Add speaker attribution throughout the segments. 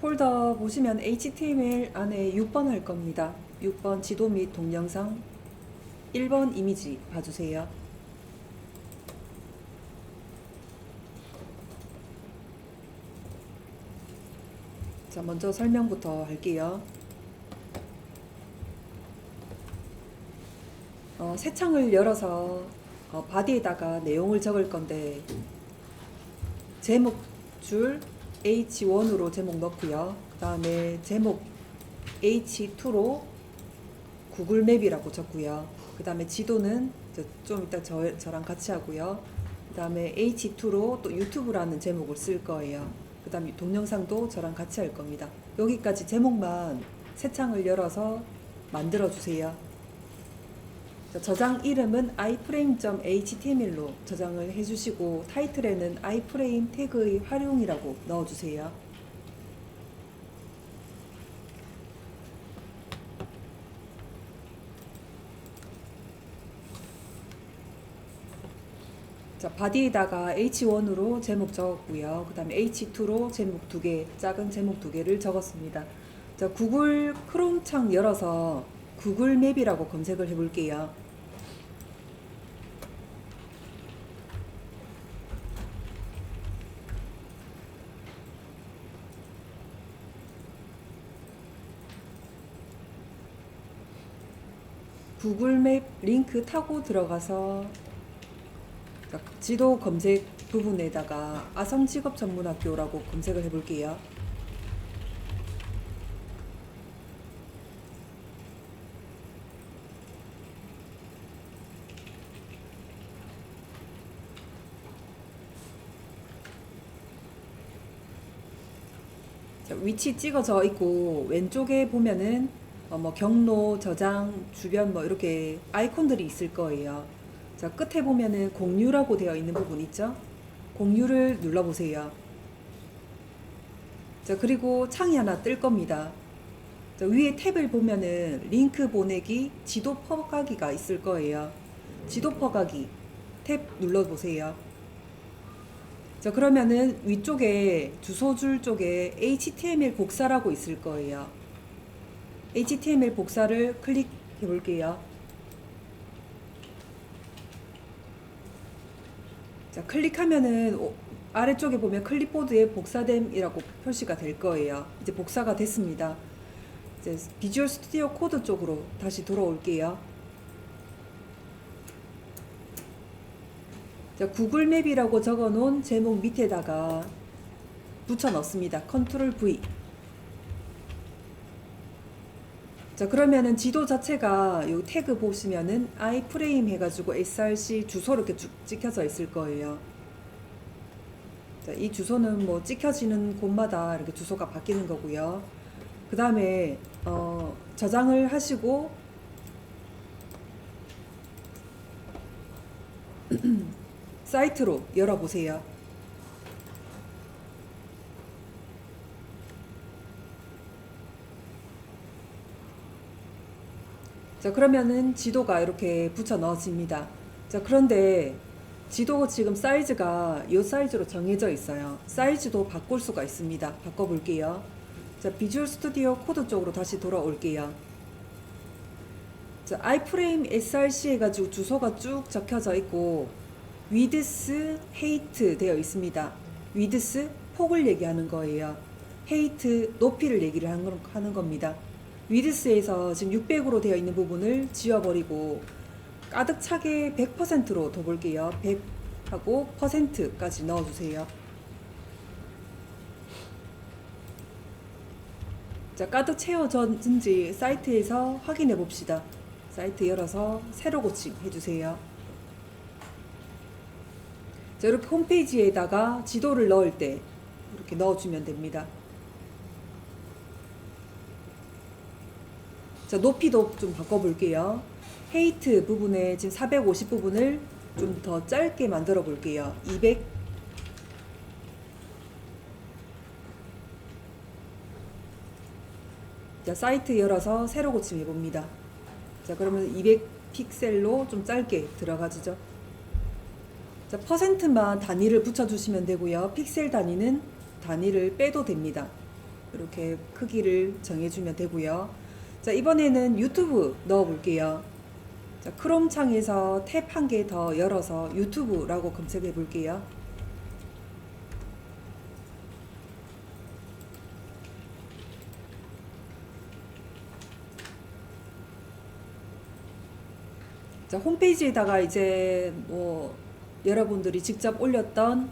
Speaker 1: 폴더 보시면 HTML 안에 6번 할 겁니다. 6번 지도 및 동영상, 1번 이미지 봐주세요. 자, 먼저 설명부터 할게요. 새 창을 열어서 바디에다가 내용을 적을 건데 제목 줄 H1으로 제목 넣고요. 그 다음에 제목 H2로 구글맵이라고 적고요. 그 다음에 지도는 좀 이따 저랑 같이 하고요. 그 다음에 H2로 또 유튜브라는 제목을 쓸 거예요. 그 다음에 동영상도 저랑 같이 할 겁니다. 여기까지 제목만 새 창을 열어서 만들어 주세요. 저장 이름은 iframe.html로 저장을 해주시고 타이틀에는 iframe 태그의 활용이라고 넣어주세요. 자, 바디에다가 H1으로 제목 적었고요. 그 다음에 H2로 제목 2개, 작은 제목 2개를 적었습니다. 자, 구글 크롬 창 열어서 구글맵이라고 검색을 해볼게요. 구글맵 링크 타고 들어가서 지도 검색 부분에다가 아성직업전문학교라고 검색을 해볼게요. 자, 위치 찍어져 있고 왼쪽에 보면은 뭐 경로, 저장, 주변 뭐 이렇게 아이콘들이 있을 거예요. 자, 끝에 보면은 공유라고 되어 있는 부분 있죠? 공유를 눌러보세요. 자, 그리고 창이 하나 뜰 겁니다. 자, 위에 탭을 보면은 링크 보내기, 지도 퍼가기가 있을 거예요. 지도 퍼가기 탭 눌러보세요. 자, 그러면은 위쪽에 주소줄 쪽에 HTML 복사라고 있을 거예요. HTML 복사를 클릭해 볼게요. 자, 클릭하면은 아래쪽에 보면 클립보드에 복사됨이라고 표시가 될 거예요. 이제 복사가 됐습니다. 이제 비주얼 스튜디오 코드 쪽으로 다시 돌아올게요. 자, 구글맵이라고 적어 놓은 제목 밑에다가 붙여 넣습니다. 컨트롤 V. 자, 그러면은 지도 자체가 요 태그 보시면은 iframe 해가지고 src 주소 이렇게 쭉 찍혀져 있을 거예요. 자, 이 주소는 뭐 찍혀지는 곳마다 이렇게 주소가 바뀌는 거고요. 그 다음에 저장을 하시고 사이트로 열어보세요. 자, 그러면은 지도가 이렇게 붙여 넣어집니다. 자, 그런데 지도 지금 사이즈가 이 사이즈로 정해져 있어요. 사이즈도 바꿀 수가 있습니다. 바꿔볼게요. 자, 비주얼 스튜디오 코드 쪽으로 다시 돌아올게요. 자, iframe src 해가지고 주소가 쭉 적혀져 있고 width, height 되어 있습니다. width 폭을 얘기하는 거예요. height 높이를 얘기를 하는 겁니다. 위드스에서 지금 600으로 되어 있는 부분을 지워버리고 가득 차게 100%로 더 볼게요. 100 하고 %까지 넣어주세요. 자, 가득 채워졌는지 사이트에서 확인해 봅시다. 사이트 열어서 새로 고침 해주세요. 자, 이렇게 홈페이지에다가 지도를 넣을 때 이렇게 넣어주면 됩니다. 자, 높이도 좀 바꿔볼게요. 헤이트 부분에 지금 450 부분을 좀 더 짧게 만들어 볼게요. 200. 자, 사이트 열어서 새로 고침해 봅니다. 자, 그러면 200 픽셀로 좀 짧게 들어가지죠. 자, 퍼센트만 단위를 붙여주시면 되고요. 픽셀 단위는 단위를 빼도 됩니다. 이렇게 크기를 정해주면 되고요. 자, 이번에는 유튜브 넣어 볼게요. 자, 크롬 창에서 탭 한 개 더 열어서 유튜브라고 검색해 볼게요. 자, 홈페이지에다가 이제 뭐 여러분들이 직접 올렸던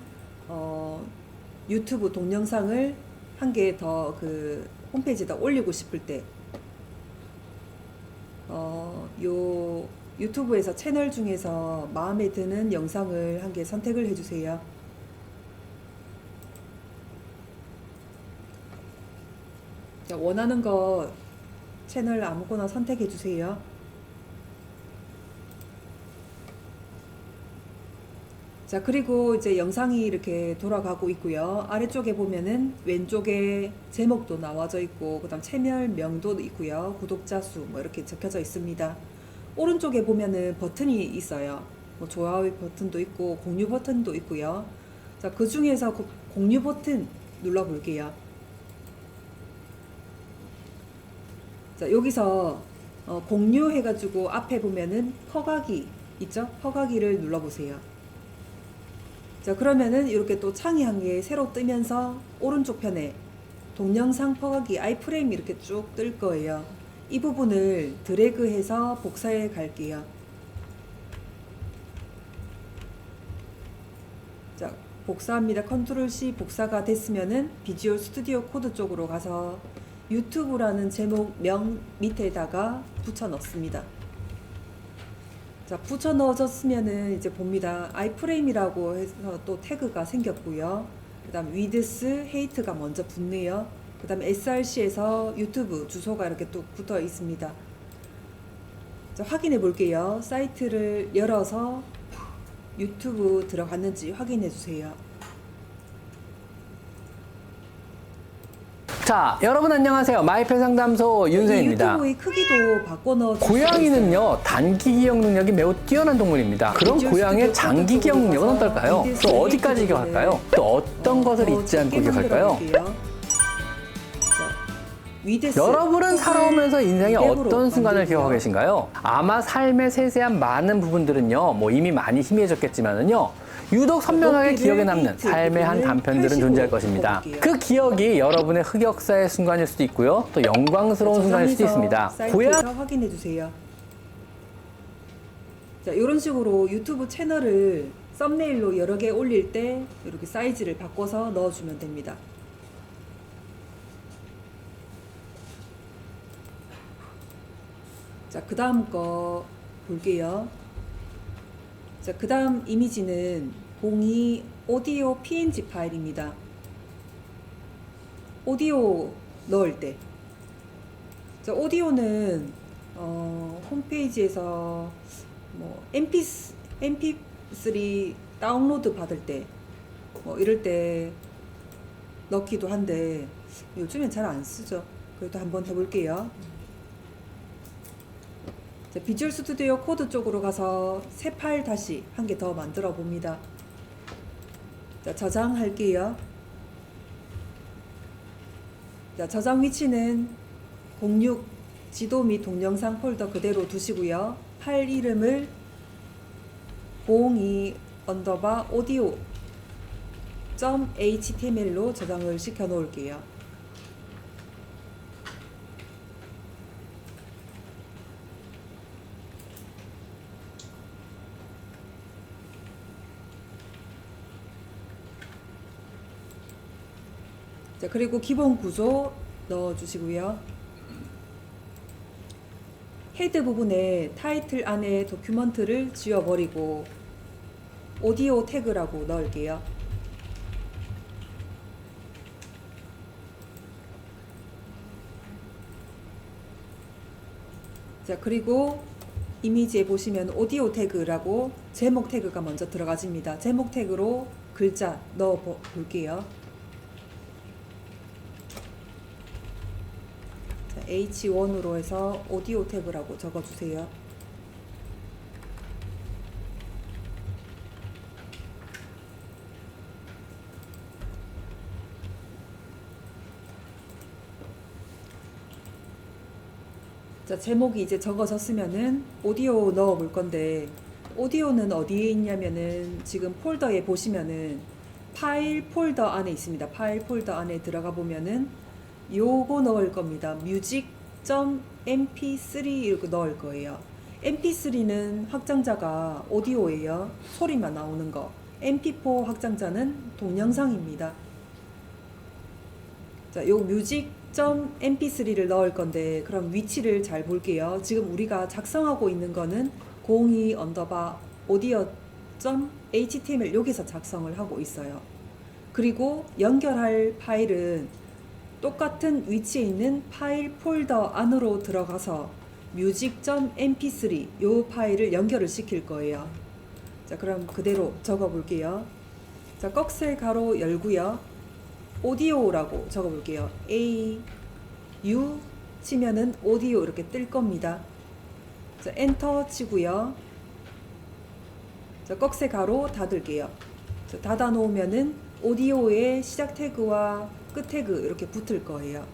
Speaker 1: 유튜브 동영상을 한 개 더 그 홈페이지에다 올리고 싶을 때 요 유튜브에서 채널 중에서 마음에 드는 영상을 한 개 선택을 해주세요. 자, 원하는 거 채널 아무거나 선택해 주세요. 자, 그리고 이제 영상이 이렇게 돌아가고 있고요. 아래쪽에 보면은 왼쪽에 제목도 나와져 있고, 그 다음 채널명도 있고요. 구독자 수 뭐 이렇게 적혀져 있습니다. 오른쪽에 보면은 버튼이 있어요. 뭐 좋아요 버튼도 있고, 공유 버튼도 있고요. 자, 그 중에서 그 공유 버튼 눌러 볼게요. 자, 여기서 공유해가지고 앞에 보면은 허가기 있죠? 허가기를 눌러보세요. 자, 그러면은 이렇게 또 창이 한 개 새로 뜨면서 오른쪽 편에 동영상 퍼가기 아이프레임 이렇게 쭉 뜰 거예요. 이 부분을 드래그해서 복사해 갈게요. 자, 복사합니다. 컨트롤 C 복사가 됐으면은 비주얼 스튜디오 코드 쪽으로 가서 유튜브라는 제목명 밑에다가 붙여 넣습니다. 자, 붙여 넣어졌으면은 이제 봅니다. 아이프레임이라고 해서 또 태그가 생겼고요. 그 다음 위드스, 헤이트가 먼저 붙네요. 그 다음 src에서 유튜브 주소가 이렇게 또 붙어 있습니다. 자, 확인해 볼게요. 사이트를 열어서 유튜브 들어갔는지 확인해 주세요.
Speaker 2: 자, 여러분 안녕하세요. 마이펫 상담소 윤세입니다.
Speaker 1: 유튜브의 크기도 바꿔 넣어 주실
Speaker 2: 고양이는요, 단기 기억 능력이 매우 뛰어난 동물입니다. 그럼 고양이의 장기 기억 능력은 어떨까요? 또 어디까지 기억할까요? 또 어떤 것을 잊지 않고 기억할까요? 여러분은 살아오면서 인생의 어떤 순간을 기억하고 계신가요? 아마 삶의 세세한 많은 부분들은요, 뭐 이미 많이 희미해졌겠지만은요, 유독 선명하게 기억에 남는 삶의 한 단편들은 존재할 것입니다. 그 기억이 여러분의 흑역사의 순간일 수도 있고요, 또 영광스러운 순간일 수도 있습니다.
Speaker 1: 사이트에서 확인해 주세요. 자, 이런 식으로 유튜브 채널을 썸네일로 여러 개 올릴 때 이렇게 사이즈를 바꿔서 넣어주면 됩니다. 자, 그 다음 거 볼게요. 자, 그 다음 이미지는 02 오디오 PNG 파일입니다. 오디오 넣을 때. 자, 오디오는 홈페이지에서 뭐 MP3 다운로드 받을 때 뭐 이럴 때 넣기도 한데 요즘엔 잘 안 쓰죠. 그래도 한번 해볼게요. 자, 비주얼 스튜디오 코드 쪽으로 가서 새 파일 다시 한 개 더 만들어 봅니다. 자, 저장할게요. 자, 저장 위치는 06 지도 및 동영상 폴더 그대로 두시고요. 파일 이름을 02 언더바 오디오 .html로 저장을 시켜 놓을게요. 자, 그리고 기본 구조 넣어 주시고요. 헤드 부분에 타이틀 안에 도큐먼트를 지워버리고 오디오 태그라고 넣을게요. 자, 그리고 이미지에 보시면 오디오 태그라고 제목 태그가 먼저 들어가집니다. 제목 태그로 글자 넣어 볼게요. H1으로 해서 오디오 태그라고 적어주세요. 자, 제목이 이제 적어졌으면은 오디오 넣어 볼 건데, 오디오는 어디에 있냐면은 지금 폴더에 보시면은 파일 폴더 안에 있습니다. 파일 폴더 안에 들어가 보면은 요거 넣을 겁니다. music.mp3 이렇게 넣을 거예요. mp3는 확장자가 오디오예요. 소리만 나오는 거. mp4 확장자는 동영상입니다. 자, 요 music.mp3를 넣을 건데, 그럼 위치를 잘 볼게요. 지금 우리가 작성하고 있는 거는 02_audio.html 여기서 작성을 하고 있어요. 그리고 연결할 파일은 똑같은 위치에 있는 파일 폴더 안으로 들어가서 music.mp3 요 파일을 연결을 시킬 거예요. 자, 그럼 그대로 적어 볼게요. 자, 꺽쇠 가로 열고요. 오디오라고 적어 볼게요. A U 치면은 오디오 이렇게 뜰 겁니다. 자, 엔터 치고요. 자, 꺽쇠 가로 닫을게요. 자, 닫아 놓으면은 오디오의 시작 태그와 끝 태그 이렇게 붙을 거예요.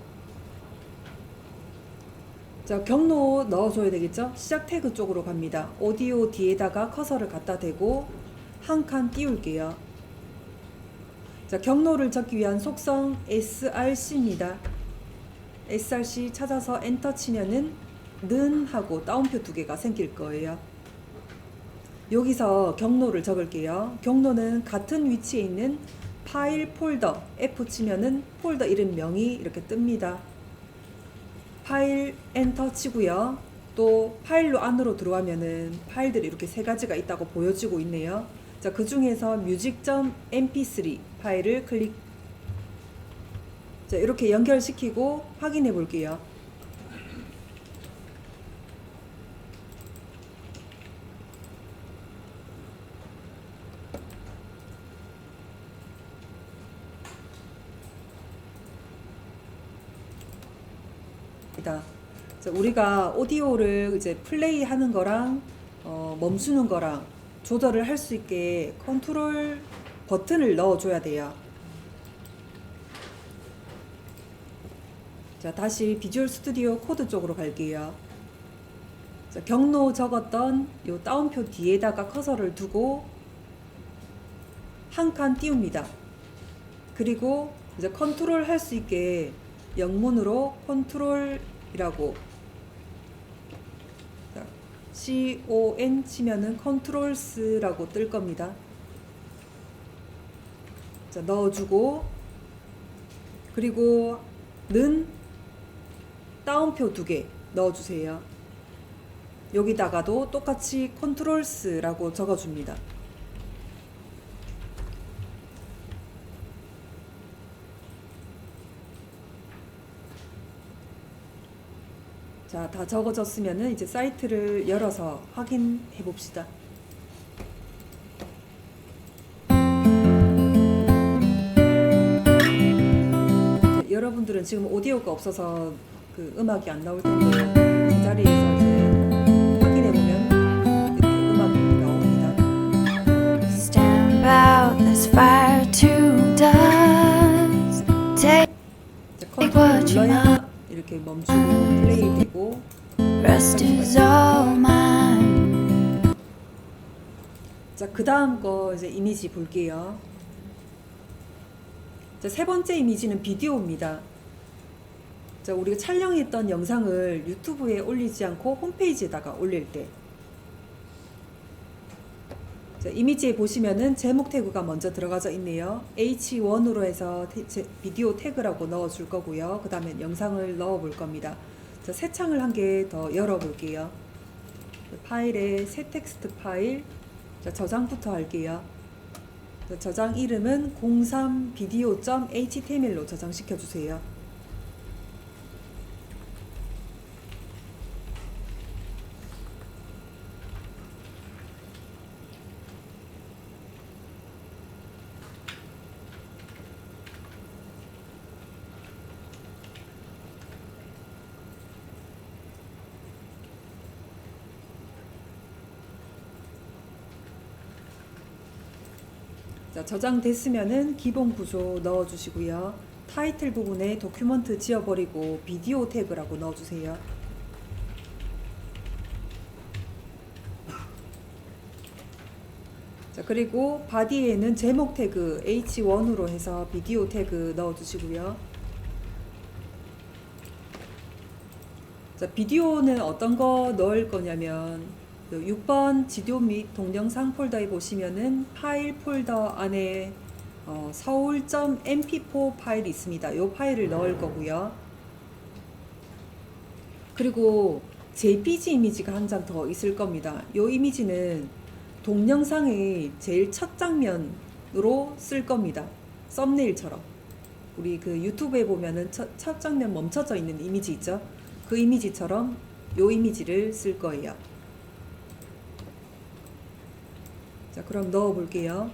Speaker 1: 자, 경로 넣어줘야 되겠죠? 시작 태그 쪽으로 갑니다. 오디오 뒤에다가 커서를 갖다 대고 한 칸 띄울게요. 자, 경로를 적기 위한 속성 src입니다. src 찾아서 엔터 치면은 는 하고 따옴표 두 개가 생길 거예요. 여기서 경로를 적을게요. 경로는 같은 위치에 있는 파일 폴더 F 치면은 폴더 이름명이 이렇게 뜹니다. 파일 엔터 치고요. 또 파일로 안으로 들어가면은 파일들이 이렇게 세 가지가 있다고 보여지고 있네요. 자, 그 중에서 music.mp3 파일을 클릭. 자, 이렇게 연결시키고 확인해 볼게요. 자, 우리가 오디오를 이제 플레이 하는 거랑 멈추는 거랑 조절을 할 수 있게 컨트롤 버튼을 넣어 줘야 돼요. 자, 다시 비주얼 스튜디오 코드 쪽으로 갈게요. 자, 경로 적었던 요 따옴표 뒤에다가 커서를 두고 한 칸 띄웁니다. 그리고 이제 컨트롤 할 수 있게 영문으로 컨트롤이라고 CON 치면은 컨트롤스라고 뜰 겁니다. 자, 넣어주고, 그리고 는 따옴표 두 개 넣어주세요. 여기다가도 똑같이 컨트롤스라고 적어줍니다. 자, 다 적어졌으면은 이제 사이트를 열어서 확인해 봅시다. 여러분들은 지금 오디오가 없어서 그 음악이 안 나올 텐데, 이 자리에서 이제 확인해 보면 이렇게 음악이 나옵니다.
Speaker 3: Stamp out this fire to dust. Take
Speaker 1: 자, 컨트롤 눌러야 이렇게 멈추고 플레이 되고.
Speaker 3: rest is all mine.
Speaker 1: 자, 그 다음 거 이제 이미지 볼게요. 자, 세 번째 이미지는 비디오입니다. 자, 우리가 촬영했던 영상을 유튜브에 올리지 않고 홈페이지에다가 올릴 때. 자, 이미지에 보시면은 제목 태그가 먼저 들어가져 있네요. H1으로 해서 비디오 태그라고 넣어 줄 거고요. 그 다음에 영상을 넣어 볼 겁니다. 자, 새 창을 한 개 더 열어 볼게요. 파일에 새 텍스트 파일. 자, 저장부터 할게요. 자, 저장 이름은 03video.html로 저장시켜 주세요. 자, 저장됐으면은 기본 구조 넣어주시고요. 타이틀 부분에 도큐먼트 지워버리고 비디오 태그라고 넣어주세요. 자, 그리고 바디에는 제목 태그 H1으로 해서 비디오 태그 넣어주시고요. 자, 비디오는 어떤 거 넣을 거냐면 6번 지도 및 동영상 폴더에 보시면은 파일 폴더 안에 서울.mp4 파일이 있습니다. 이 파일을 넣을 거고요. 그리고 JPG 이미지가 한 장 더 있을 겁니다. 이 이미지는 동영상의 제일 첫 장면으로 쓸 겁니다. 썸네일처럼. 우리 그 유튜브에 보면은 첫 장면 멈춰져 있는 이미지 있죠? 그 이미지처럼 이 이미지를 쓸 거예요. 자, 그럼 넣어 볼게요.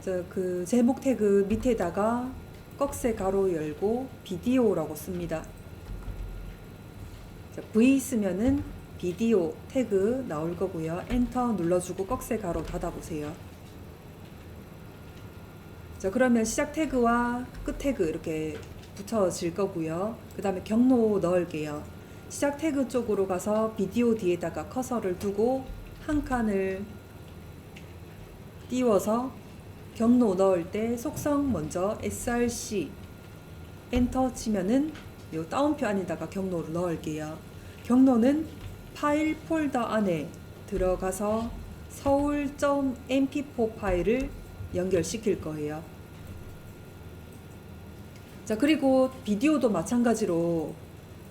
Speaker 1: 자, 그 제목 태그 밑에다가 꺽쇠 가로 열고 비디오라고 씁니다. 자, V 쓰면은 비디오 태그 나올 거고요. 엔터 눌러주고 꺽쇠 가로 닫아 보세요. 자, 그러면 시작 태그와 끝 태그 이렇게 붙여질 거고요. 그 다음에 경로 넣을게요. 시작 태그 쪽으로 가서 비디오 뒤에다가 커서를 두고 한 칸을 띄워서 경로 넣을 때 속성 먼저 src 엔터 치면은 요 따옴표 안에다가 경로를 넣을게요. 경로는 파일 폴더 안에 들어가서 서울.mp4 파일을 연결시킬 거예요. 자, 그리고 비디오도 마찬가지로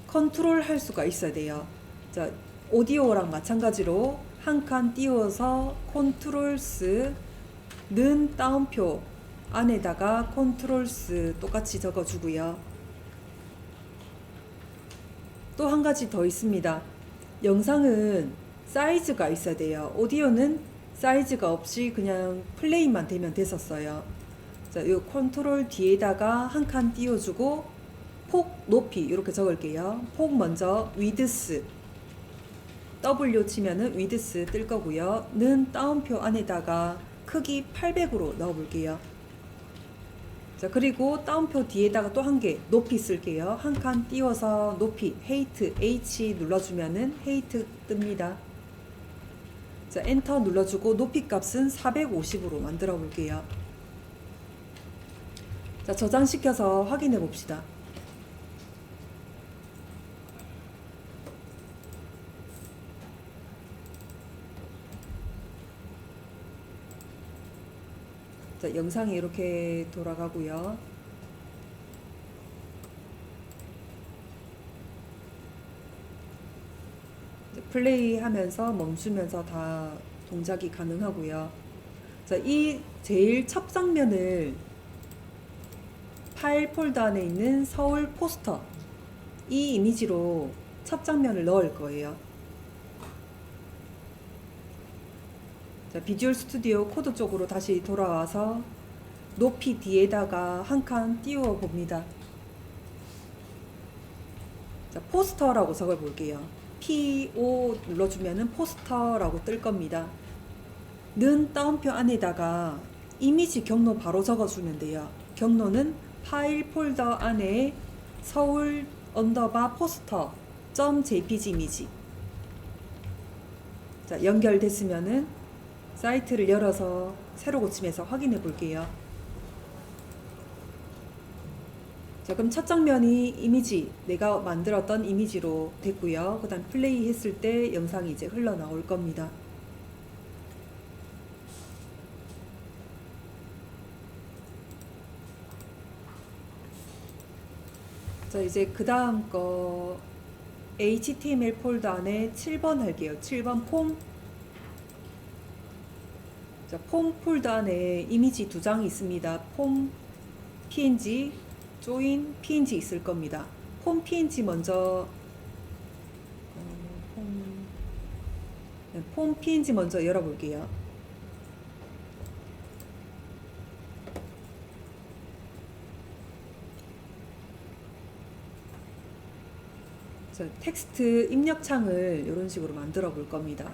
Speaker 1: 컨트롤 할 수가 있어야 돼요. 자, 오디오랑 마찬가지로 한 칸 띄워서 컨트롤스 는 따옴표 안에다가 컨트롤스 똑같이 적어주고요. 또 한 가지 더 있습니다. 영상은 사이즈가 있어야 돼요. 오디오는 사이즈가 없이 그냥 플레이만 되면 됐었어요. 자, 이 컨트롤 뒤에다가 한 칸 띄워주고 폭 높이 이렇게 적을게요. 폭 먼저 위드스 W 치면은 위드스 뜰 거고요. 는 따옴표 안에다가 크기 800으로 넣어 볼게요. 자, 그리고 따옴표 뒤에다가 또 한 개 높이 쓸게요. 한 칸 띄워서 높이 헤이트 H 눌러주면은 헤이트 뜹니다. 자, 엔터 눌러주고 높이 값은 450으로 만들어 볼게요. 자, 저장시켜서 확인해 봅시다. 자, 영상이 이렇게 돌아가고요. 플레이 하면서 멈추면서 다 동작이 가능하고요. 자, 이 제일 첫 장면을 파일 폴더 안에 있는 서울 포스터 이 이미지로 첫 장면을 넣을 거예요. 자, 비주얼 스튜디오 코드 쪽으로 다시 돌아와서 높이 뒤에다가 한 칸 띄워 봅니다. 자, 포스터라고 적어 볼게요. PO 눌러주면은 포스터라고 뜰 겁니다. 는 따옴표 안에다가 이미지 경로 바로 적어주면 돼요. 경로는 파일 폴더 안에 서울 언더바 포스터 .jpg 이미지. 자, 연결됐으면은 사이트를 열어서 새로 고침해서 확인해 볼게요. 자, 그럼 첫 장면이 이미지, 내가 만들었던 이미지로 됐고요. 그 다음 플레이 했을 때 영상이 이제 흘러나올 겁니다. 자, 이제 그 다음 거 HTML 폴더 안에 7번 할게요. 7번 폼. 자, 폼 폴더 안에 이미지 두 장이 있습니다. 폼 png, 조인 png 있을 겁니다. 폼 png 먼저 폼 png 먼저 열어볼게요. 자, 텍스트 입력창을 이런 식으로 만들어 볼 겁니다.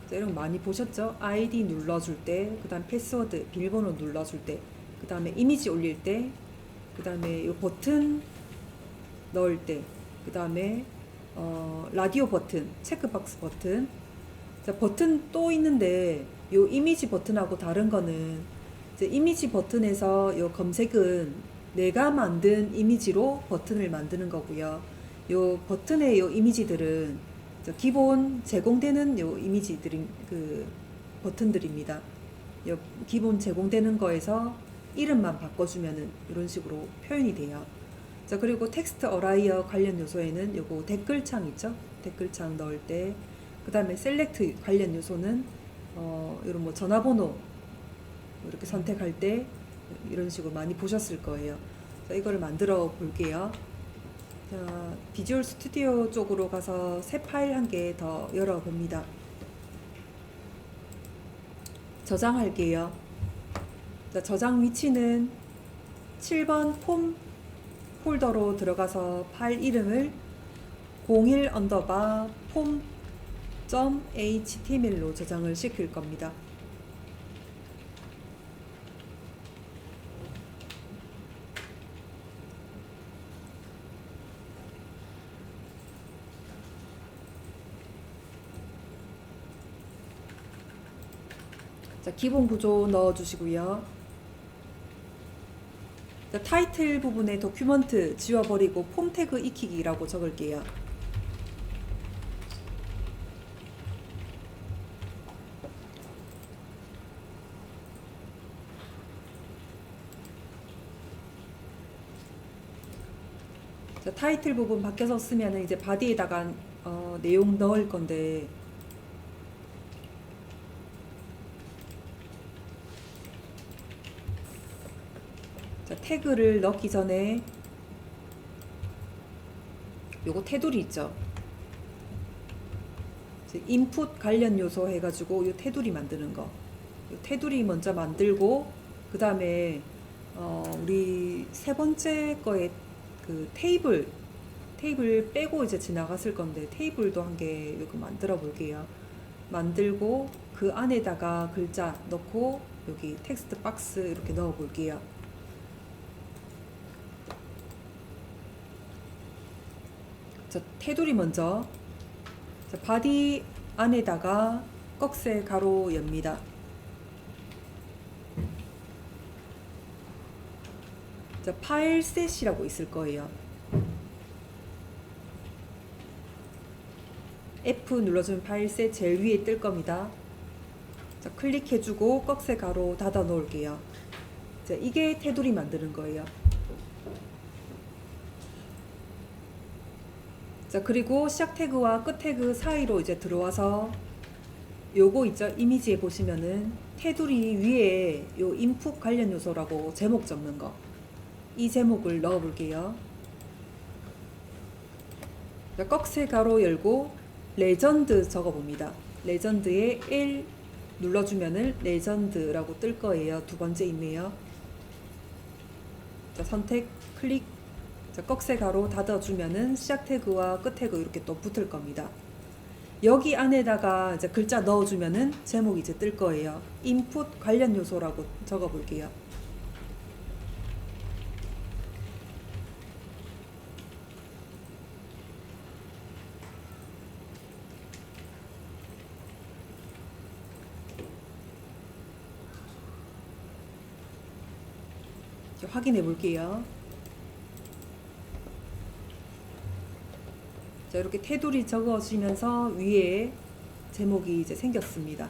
Speaker 1: 자, 이런 거 많이 보셨죠? 아이디 눌러줄 때, 그 다음 패스워드, 비밀번호 눌러줄 때, 그 다음에 이미지 올릴 때, 그 다음에 이 버튼 넣을 때, 그 다음에 라디오 버튼, 체크박스 버튼. 자, 버튼 또 있는데 요 이미지 버튼하고 다른 거는 이제 이미지 버튼에서 요 검색은 내가 만든 이미지로 버튼을 만드는 거고요. 요 버튼의 요 이미지들은 기본 제공되는 요 이미지들인 그 버튼들입니다. 요 기본 제공되는 거에서 이름만 바꿔주면은 이런 식으로 표현이 돼요. 자, 그리고 텍스트 어라이어 관련 요소에는 요거 댓글창 있죠? 댓글창 넣을 때, 그 다음에 셀렉트 관련 요소는 이런 뭐 전화번호 이렇게 선택할 때 이런 식으로 많이 보셨을 거예요. 자, 이거를 만들어 볼게요. 자, 비주얼 스튜디오 쪽으로 가서 새 파일 한 개 더 열어 봅니다. 저장할게요. 자, 저장 위치는 7번 폼 폴더로 들어가서 파일 이름을 01_폼.html로 저장을 시킬 겁니다. 자, 기본 구조 넣어주시고요. 자, 타이틀 부분에 도큐먼트 지워버리고 폼 태그 익히기라고 적을게요. 자, 타이틀 부분 바뀌어서 쓰면 이제 바디에다가 내용 넣을 건데, 자, 태그를 넣기 전에 요거 테두리 있죠? 인풋 관련 요소 해가지고 요 테두리 만드는 거, 요 테두리 먼저 만들고, 그 다음에 우리 세 번째 거에 그 테이블 빼고 이제 지나갔을 건데 테이블도 한 개 요거 만들어 볼게요. 만들고 그 안에다가 글자 넣고 여기 텍스트 박스 이렇게 넣어 볼게요. 자, 테두리 먼저. 자, 바디 안에다가 꺽쇠 가로 엽니다. 자, 파일 셋이라고 있을 거예요. F 눌러주면 파일 셋 제일 위에 뜰 겁니다. 자, 클릭해주고 꺽쇠 가로 닫아 놓을게요. 자, 이게 테두리 만드는 거예요. 자, 그리고 시작 태그와 끝 태그 사이로 이제 들어와서 요거 있죠? 이미지에 보시면은 테두리 위에 요 인풋 관련 요소라고 제목 적는 거, 이 제목을 넣어 볼게요. 자, 꺽쇠 가로 열고 레전드 적어 봅니다. 레전드에 L 눌러주면은 레전드라고 뜰 거예요. 두 번째 있네요. 자, 선택 클릭. 자, 꺽쇠 가로 닫아주면은 시작 태그와 끝 태그 이렇게 또 붙을 겁니다. 여기 안에다가 이제 글자 넣어주면은 제목이 이제 뜰 거예요. 인풋 관련 요소라고 적어 볼게요. 확인해 볼게요. 자, 이렇게 테두리 적어지면서 위에 제목이 이제 생겼습니다.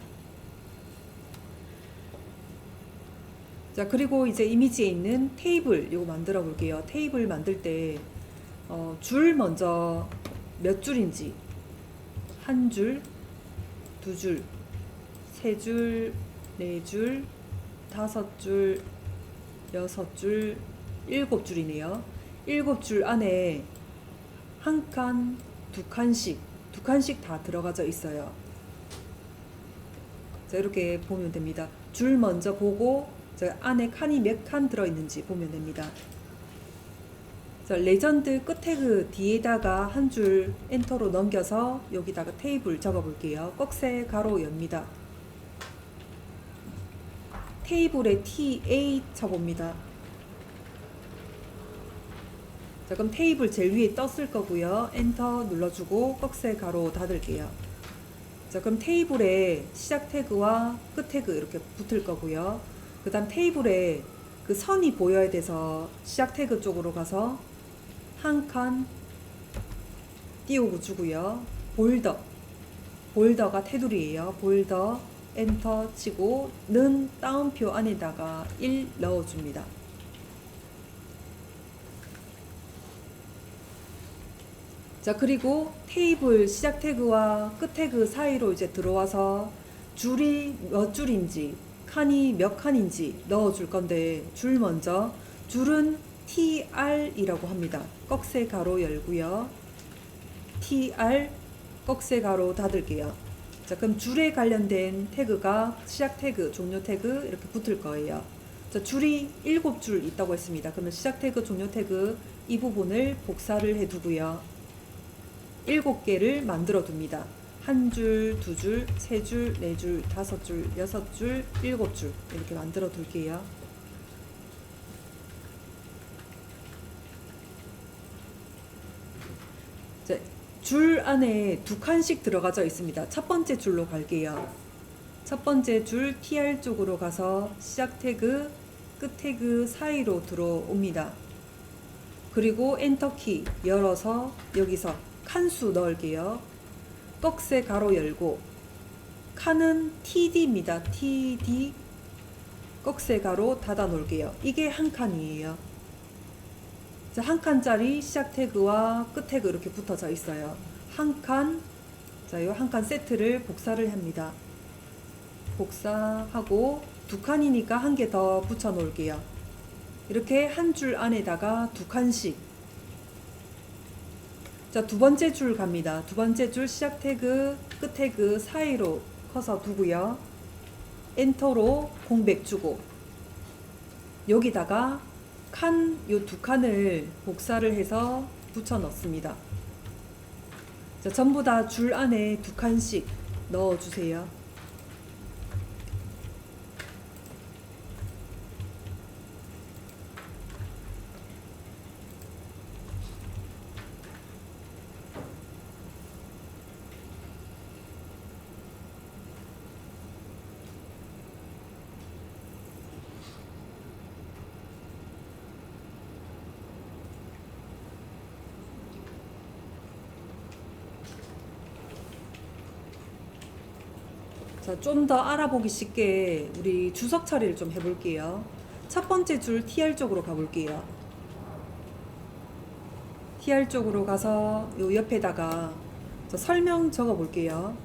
Speaker 1: 자, 그리고 이제 이미지에 있는 테이블 요거 만들어 볼게요. 테이블 만들 때 줄 먼저 몇 줄인지, 한 줄, 두 줄, 세 줄, 네 줄, 다섯 줄, 여섯 줄, 일곱 줄이네요. 일곱 줄 안에 한 칸, 두 칸씩 다 들어가져 있어요. 자, 이렇게 보면 됩니다. 줄 먼저 보고 안에 칸이 몇 칸 들어있는지 보면 됩니다. 자, 레전드 끝 태그 뒤에다가 한 줄 엔터로 넘겨서 여기다가 테이블 적어 볼게요. 꺽쇠 가로 엽니다. 테이블에 TA 쳐봅니다. 자, 그럼 테이블 제일 위에 떴을 거고요. 엔터 눌러주고 꺽쇠 가로 닫을게요. 자, 그럼 테이블에 시작 태그와 끝 태그 이렇게 붙을 거고요. 그 다음 테이블에 그 선이 보여야 돼서 시작 태그 쪽으로 가서 한 칸 띄우고 주고요. 볼더가 테두리예요. 볼더 엔터 치고 는 따옴표 안에다가 1 넣어줍니다. 자, 그리고 테이블 시작 태그와 끝 태그 사이로 이제 들어와서 줄이 몇 줄인지 칸이 몇 칸인지 넣어줄 건데 줄 먼저 줄은 TR이라고 합니다. 꺽쇠 가로 열고요. TR 꺽쇠 가로 닫을게요. 자, 그럼 줄에 관련된 태그가 시작 태그, 종료 태그 이렇게 붙을 거예요. 자, 줄이 7줄 있다고 했습니다. 그러면 시작 태그, 종료 태그 이 부분을 복사를 해두고요. 7개를 만들어 둡니다. 한 줄, 두 줄, 세 줄, 네 줄, 다섯 줄, 여섯 줄, 7줄 이렇게 만들어 둘게요. 자, 줄 안에 2칸씩 들어가져 있습니다. 첫 번째 줄로 갈게요. 첫 번째 줄 TR 쪽으로 가서 시작 태그, 끝 태그 사이로 들어옵니다. 그리고 엔터키 열어서 여기서 칸수 넣을게요. 꺽쇠 가로 열고 칸은 TD입니다. TD 꺽쇠 가로 닫아 놓을게요. 이게 한 칸이에요. 자, 한 칸짜리 시작 태그와 끝 태그 이렇게 붙어져 있어요. 한 칸, 자, 이 한 칸 세트를 복사를 합니다. 복사하고 2칸이니까 한 개 더 붙여 놓을게요. 이렇게 한 줄 안에다가 2칸씩. 자, 두 번째 줄 갑니다. 두 번째 줄 시작 태그, 끝 태그 사이로 커서 두고요. 엔터로 공백 주고 여기다가 칸, 요 2칸을 복사를 해서 붙여 넣습니다. 자, 전부 다 줄 안에 2칸씩 넣어 주세요. 자, 좀 더 알아보기 쉽게 우리 주석 처리를 좀 해볼게요. 첫 번째 줄 TR 쪽으로 가볼게요. TR 쪽으로 가서 요 옆에다가 저 설명 적어 볼게요.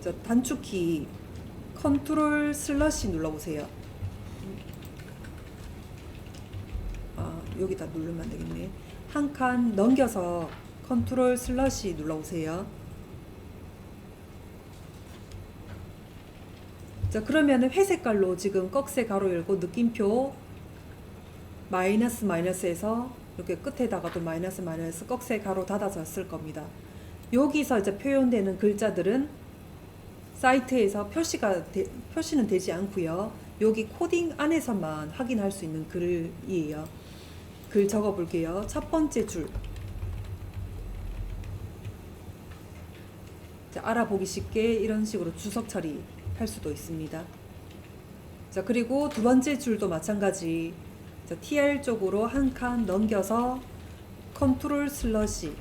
Speaker 1: 저 단축키 컨트롤 슬러시 눌러보세요. 아, 여기다 누르면 안 되겠네. 한 칸 넘겨서 컨트롤 슬러시 눌러보세요. 자, 그러면은 회색깔로 지금 꺽쇠 가로 열고 느낌표 마이너스에서 이렇게 끝에다가도 마이너스 꺽쇠 가로 닫아졌을 겁니다. 여기서 이제 표현되는 글자들은 사이트에서 표시는 되지 않고요. 여기 코딩 안에서만 확인할 수 있는 글이에요. 글 적어 볼게요. 첫 번째 줄. 자, 알아보기 쉽게 이런 식으로 주석 처리 할 수도 있습니다. 자, 그리고 두 번째 줄도 마찬가지. 자, TR 쪽으로 한 칸 넘겨서 컨트롤 슬러시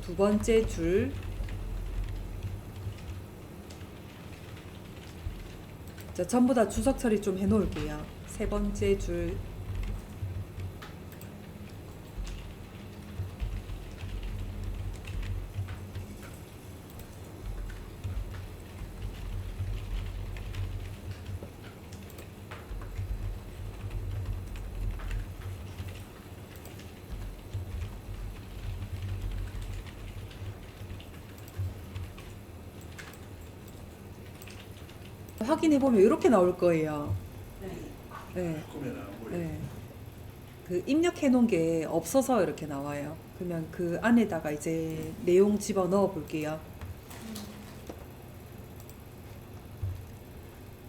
Speaker 1: 두 번째 줄. 자, 전부 다 주석 처리 좀 해 놓을게요. 세 번째 줄. 확인해 보면 이렇게 나올 거예요. 네. 네. 그 입력해 놓은 게 없어서 이렇게 나와요. 그러면 그 안에다가 이제 내용 집어 넣어 볼게요.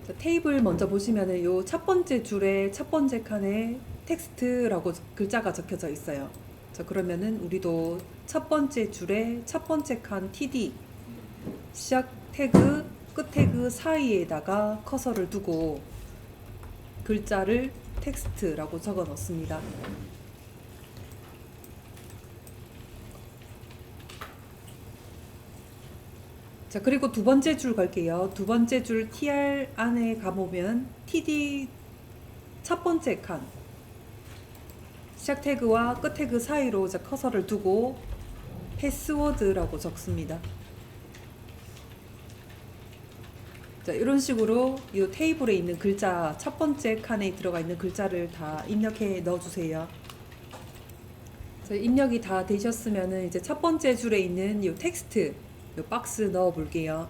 Speaker 1: 자, 테이블 먼저 보시면은 요 첫 번째 줄에 첫 번째 칸에 텍스트라고 글자가 적혀져 있어요. 자, 그러면은 우리도 첫 번째 줄에 첫 번째 칸 TD 시작 태그, 끝 태그 사이에다가 커서를 두고 글자를 텍스트라고 적어 넣습니다. 자, 그리고 두 번째 줄 갈게요. 두 번째 줄 TR 안에 가보면 TD 첫 번째 칸 시작 태그와 끝 태그 사이로 자, 커서를 두고 패스워드라고 적습니다. 자, 이런 식으로 이 테이블에 있는 글자 첫 번째 칸에 들어가 있는 글자를 다 입력해 넣어주세요. 자, 입력이 다 되셨으면은 이제 첫 번째 줄에 있는 이 텍스트 이 박스 넣어 볼게요.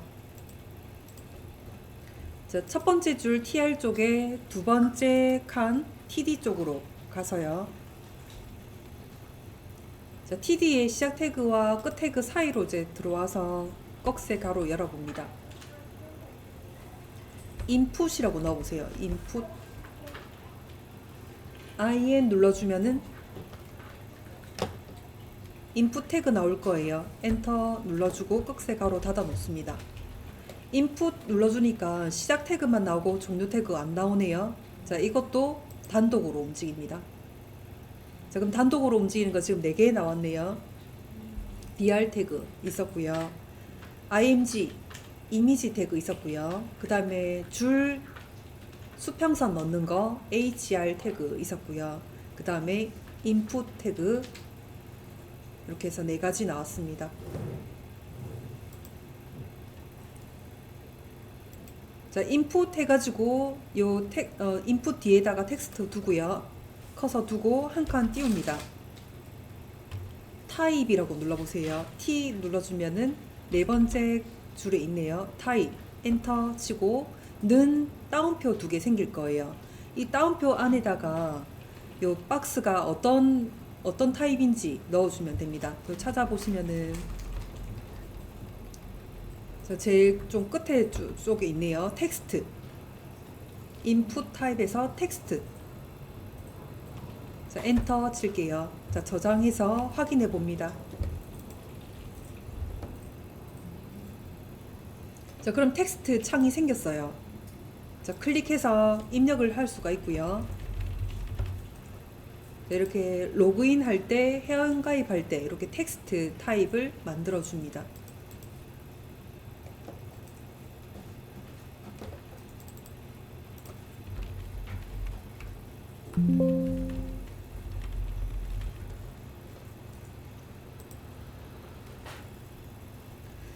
Speaker 1: 자, 첫 번째 줄 TR 쪽에 두 번째 칸 TD 쪽으로 가서요. 자, TD의 시작 태그와 끝 태그 사이로 이제 들어와서 꺽쇠 가로 열어봅니다. 인풋이라고 넣어보세요. 인풋 IN 눌러주면은 인풋 태그 나올 거예요. 엔터 눌러주고 꺽쇠 가로 닫아 놓습니다. 인풋 눌러주니까 시작 태그만 나오고 종료 태그 안 나오네요. 자, 이것도 단독으로 움직입니다. 자, 그럼 단독으로 움직이는 거 지금 4개 나왔네요. BR 태그 있었고요. IMG 이미지 태그 있었고요. 그 다음에 줄 수평선 넣는 거 HR 태그 있었고요. 그 다음에 인풋 태그 이렇게 해서 4가지 나왔습니다. 자, 인풋 해가지고 요 인풋 뒤에다가 텍스트 두고요. 커서 두고 한 칸 띄웁니다. 타입이라고 눌러보세요. T 눌러주면은 4번째 줄에 있네요. 타입 엔터 치고 는 따옴표 2개 생길 거예요. 이 따옴표 안에다가 요 박스가 어떤 타입인지 넣어주면 됩니다. 찾아보시면은 제일 좀 끝에 쪽에 있네요. 텍스트 인풋 타입에서 텍스트. 자, 엔터 칠게요. 자, 저장해서 확인해 봅니다. 자, 그럼 텍스트 창이 생겼어요. 자, 클릭해서 입력을 할 수가 있고요. 자, 이렇게 로그인 할 때, 회원 가입할 때 이렇게 텍스트 타입을 만들어 줍니다.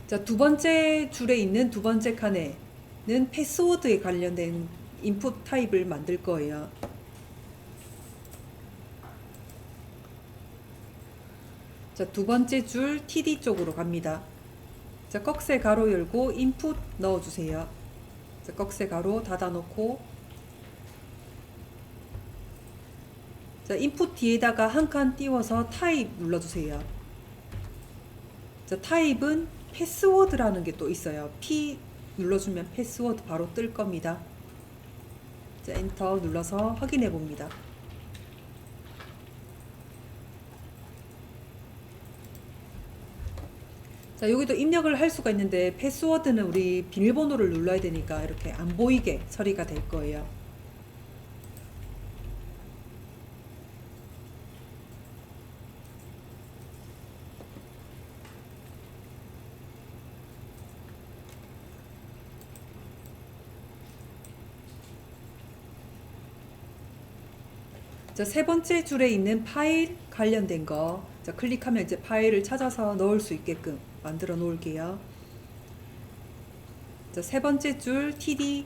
Speaker 1: 자, 두 번째 줄에 있는 두 번째 칸에는 패스워드에 관련된 인풋 타입을 만들 거예요. 자, 두 번째 줄 TD 쪽으로 갑니다. 자, 꺽쇠 가로 열고 인풋 넣어주세요. 자, 꺽쇠 가로 닫아놓고 자, 인풋 뒤에다가 한 칸 띄워서 타입 눌러주세요. 자, 타입은 패스워드라는 게 또 있어요. P 눌러주면 패스워드 바로 뜰 겁니다. 자, 엔터 눌러서 확인해 봅니다. 자, 여기도 입력을 할 수가 있는데 패스워드는 우리 비밀번호를 눌러야 되니까 이렇게 안 보이게 처리가 될 거예요. 자, 세 번째 줄에 있는 파일 관련된 거, 자, 클릭하면 이제 파일을 찾아서 넣을 수 있게끔 만들어 놓을게요. 자, 세 번째 줄 TD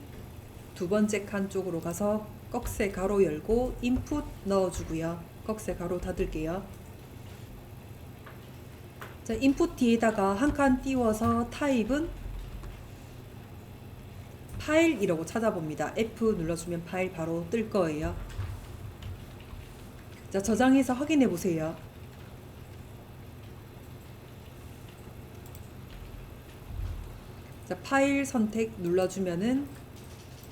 Speaker 1: 두 번째 칸 쪽으로 가서 꺽쇠 가로 열고 인풋 넣어주고요. 꺽쇠 가로 닫을게요. 자, 인풋 뒤에다가 한 칸 띄워서 타입은 파일이라고 찾아봅니다. F 눌러주면 파일 바로 뜰 거예요. 자, 저장해서 확인해 보세요. 자, 파일 선택 눌러주면은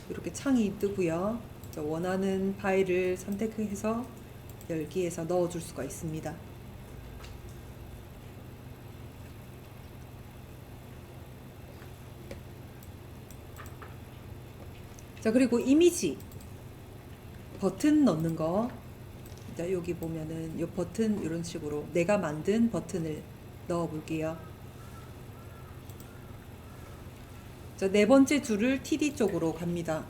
Speaker 1: 이렇게 창이 뜨고요. 자, 원하는 파일을 선택해서 열기에서 넣어줄 수가 있습니다. 자, 그리고 이미지 버튼 넣는 거. 자, 여기 보면은 이 버튼 이런 식으로 내가 만든 버튼을 넣어 볼게요. 자, 네 번째 줄을 TD 쪽으로 갑니다.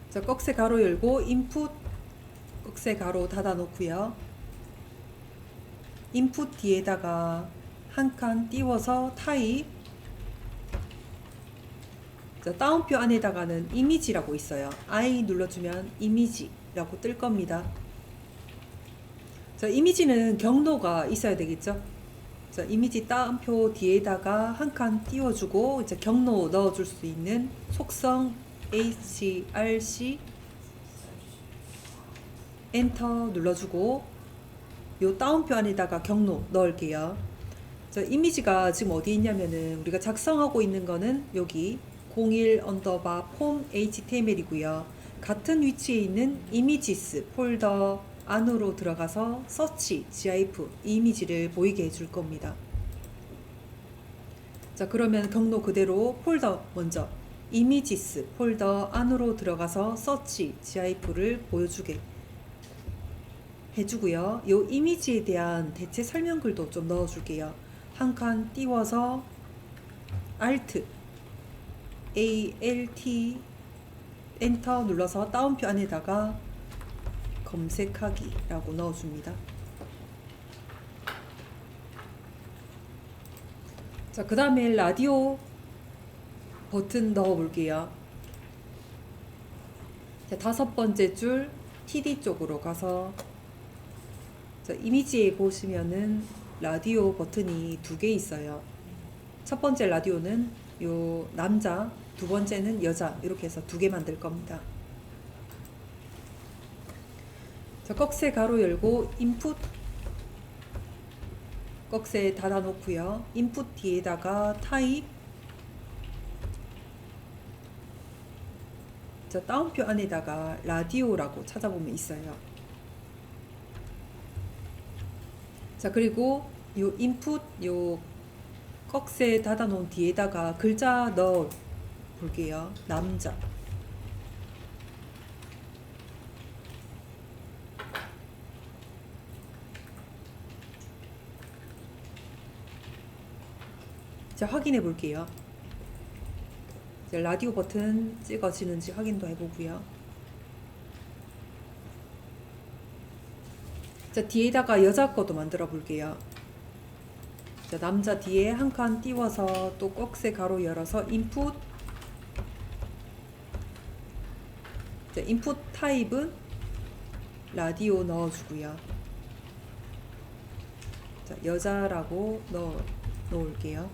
Speaker 1: 자, 꺽쇠 가로 열고 인풋 꺽쇠 가로 닫아 놓고요. 인풋 뒤에다가 한 칸 띄워서 타입. 자, 따옴표 안에다가는 이미지라고 있어요. I 눌러주면 이미지라고 뜰 겁니다. 자, 이미지는 경로가 있어야 되겠죠. 자, 이미지 따옴표 뒤에다가 한 칸 띄워주고 이제 경로 넣어줄 수 있는 속성 HRC 엔터 눌러주고 요 따옴표 안에다가 경로 넣을게요. 자, 이미지가 지금 어디 있냐면은 우리가 작성하고 있는 거는 여기 01 언더바 폼 HTML이고요. 같은 위치에 있는 이미지스 폴더 안으로 들어가서 서치 GIF 이미지를 보이게 해줄 겁니다. 자, 그러면 경로 그대로 폴더 먼저 이미지스 폴더 안으로 들어가서 서치 GIF를 보여주게 해주고요. 이 이미지에 대한 대체 설명글도 좀 넣어줄게요. 한 칸 띄워서 Alt ALT 엔터 눌러서 따옴표 안에다가 검색하기라고 넣어줍니다. 자, 그 다음에 라디오 버튼 넣어 볼게요. 자, 다섯 번째 줄 TD 쪽으로 가서 자, 이미지에 보시면은 라디오 버튼이 두 개 있어요. 첫 번째 라디오는 요 남자, 두 번째는 여자 이렇게 해서 두 개 만들 겁니다. 자, 꺽쇠 가로 열고 인풋 꺽쇠 닫아 놓고요. 인풋 뒤에다가 타입. 자, 따옴표 안에다가 라디오라고 찾아보면 있어요. 자, 그리고 요 인풋 요 꺽쇠 닫아 놓은 뒤에다가 글자 넣어 볼게요. 남자. 자, 확인해 볼게요. 이제 라디오 버튼 찍어지는지 확인도 해보고요. 자, 뒤에다가 여자 거도 만들어 볼게요. 자, 남자 뒤에 한 칸 띄워서 또 꺽쇠 가로 열어서 인풋. 자, 인풋 타입은 라디오 넣어주고요. 자, 여자라고 넣을게요.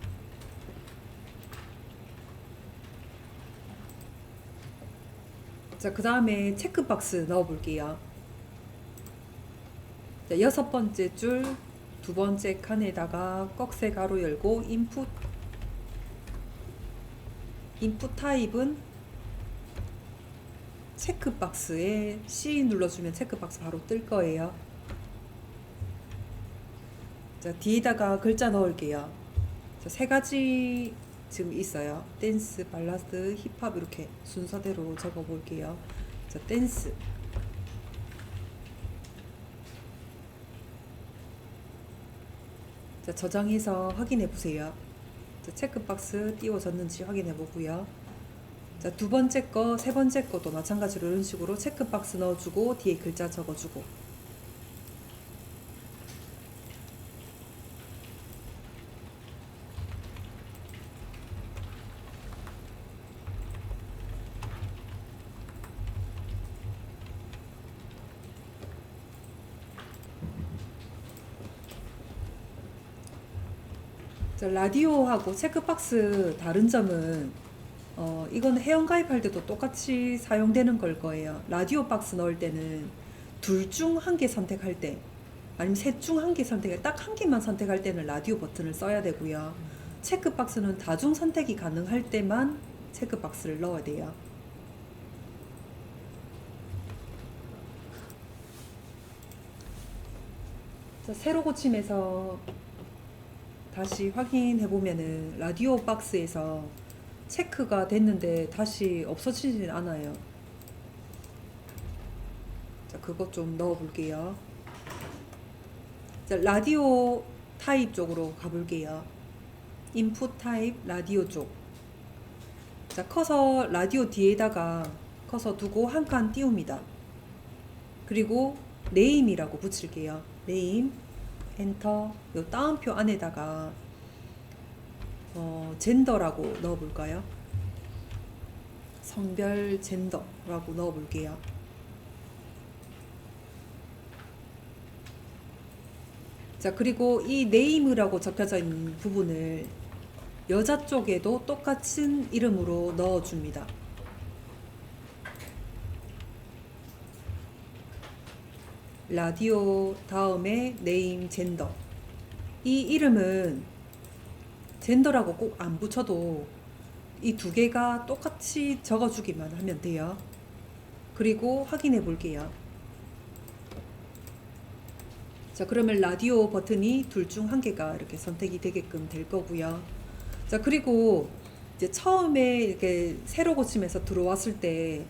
Speaker 1: 자, 그 다음에 체크박스 넣어 볼게요. 자, 여섯 번째 줄 두 번째 칸에다가 꺽쇠 가로 열고 인풋 타입은 체크박스에 C 눌러주면 체크박스 바로 뜰 거예요. 자, 뒤에다가 글자 넣을게요. 자, 세 가지 지금 있어요. 댄스, 발라드, 힙합 이렇게 순서대로 적어 볼게요. 자, 댄스. 자, 저장해서 확인해 보세요. 자, 체크박스 띄워졌는지 확인해 보고요. 자, 두 번째 거, 세 번째 것도 마찬가지로 이런 식으로 체크박스 넣어주고 뒤에 글자 적어주고. 자, 라디오하고 체크박스 다른 점은 이건 회원가입할 때도 똑같이 사용되는 걸 거예요. 라디오 박스 넣을 때는 둘 중 한 개 선택할 때 아니면 셋 중 한 개 선택해 딱 한 개만 선택할 때는 라디오 버튼을 써야 되고요. 체크박스는 다중 선택이 가능할 때만 체크박스를 넣어야 돼요. 자, 새로 고침해서 다시 확인해 보면은 라디오 박스에서 체크가 됐는데 다시 없어지진 않아요. 자, 그것 좀 넣어 볼게요. 자, 라디오 타입 쪽으로 가볼게요. 인풋 타입 라디오 쪽. 자, 커서 라디오 뒤에다가 커서 두고 한 칸 띄웁니다. 그리고 네임이라고 붙일게요. 네임, 엔터. 요 따옴표 안에다가 젠더라고 넣어볼까요? 성별 젠더라고 넣어볼게요. 자, 그리고 이 네임이라고 적혀져 있는 부분을 여자 쪽에도 똑같은 이름으로 넣어줍니다. 라디오 다음에 네임 젠더. 이 이름은 젠더라고 꼭 안 붙여도 이 두 개가 똑같이 적어주기만 하면 돼요. 그리고 확인해 볼게요. 자, 그러면 라디오 버튼이 둘 중 한 개가 이렇게 선택이 되게끔 될 거고요. 자, 그리고 이제 처음에 이렇게 새로 고침해서 들어왔을 때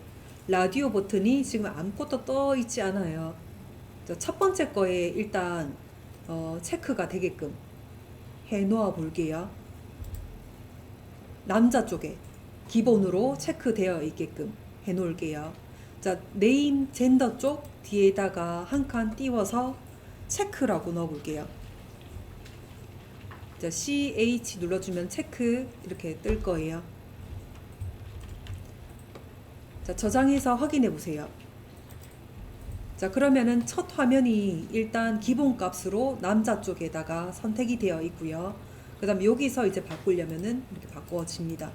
Speaker 1: 라디오 버튼이 지금 아무것도 떠 있지 않아요. 자, 첫 번째 거에 일단 체크가 되게끔 해 놓아 볼게요. 남자 쪽에 기본으로 체크되어 있게끔 해 놓을게요. 자, 네임 젠더 쪽 뒤에다가 한 칸 띄워서 체크라고 넣어 볼게요. 자, CH 눌러주면 체크 이렇게 뜰 거예요. 자, 저장해서 확인해 보세요. 자, 그러면은 첫 화면이 일단 기본 값으로 남자 쪽에다가 선택이 되어 있고요. 그 다음 여기서 이제 바꾸려면은 이렇게 바꿔집니다.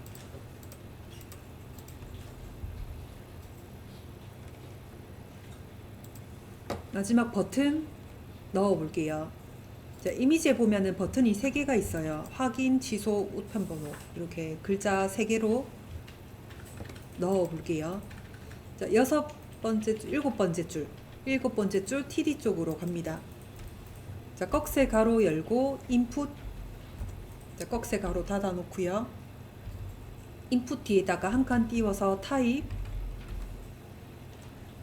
Speaker 1: 마지막 버튼 넣어 볼게요. 자, 이미지에 보면은 버튼이 3개가 있어요. 확인, 취소, 우편 번호. 이렇게 글자 3개로 넣어 볼게요. 자, 6번째 줄, 7번째 줄. 7번째 줄 TD 쪽으로 갑니다. 자, 꺽쇠 가로 열고 인풋. 자, 꺽쇠 가로 닫아 놓고요. 인풋 뒤에다가 한 칸 띄워서 타입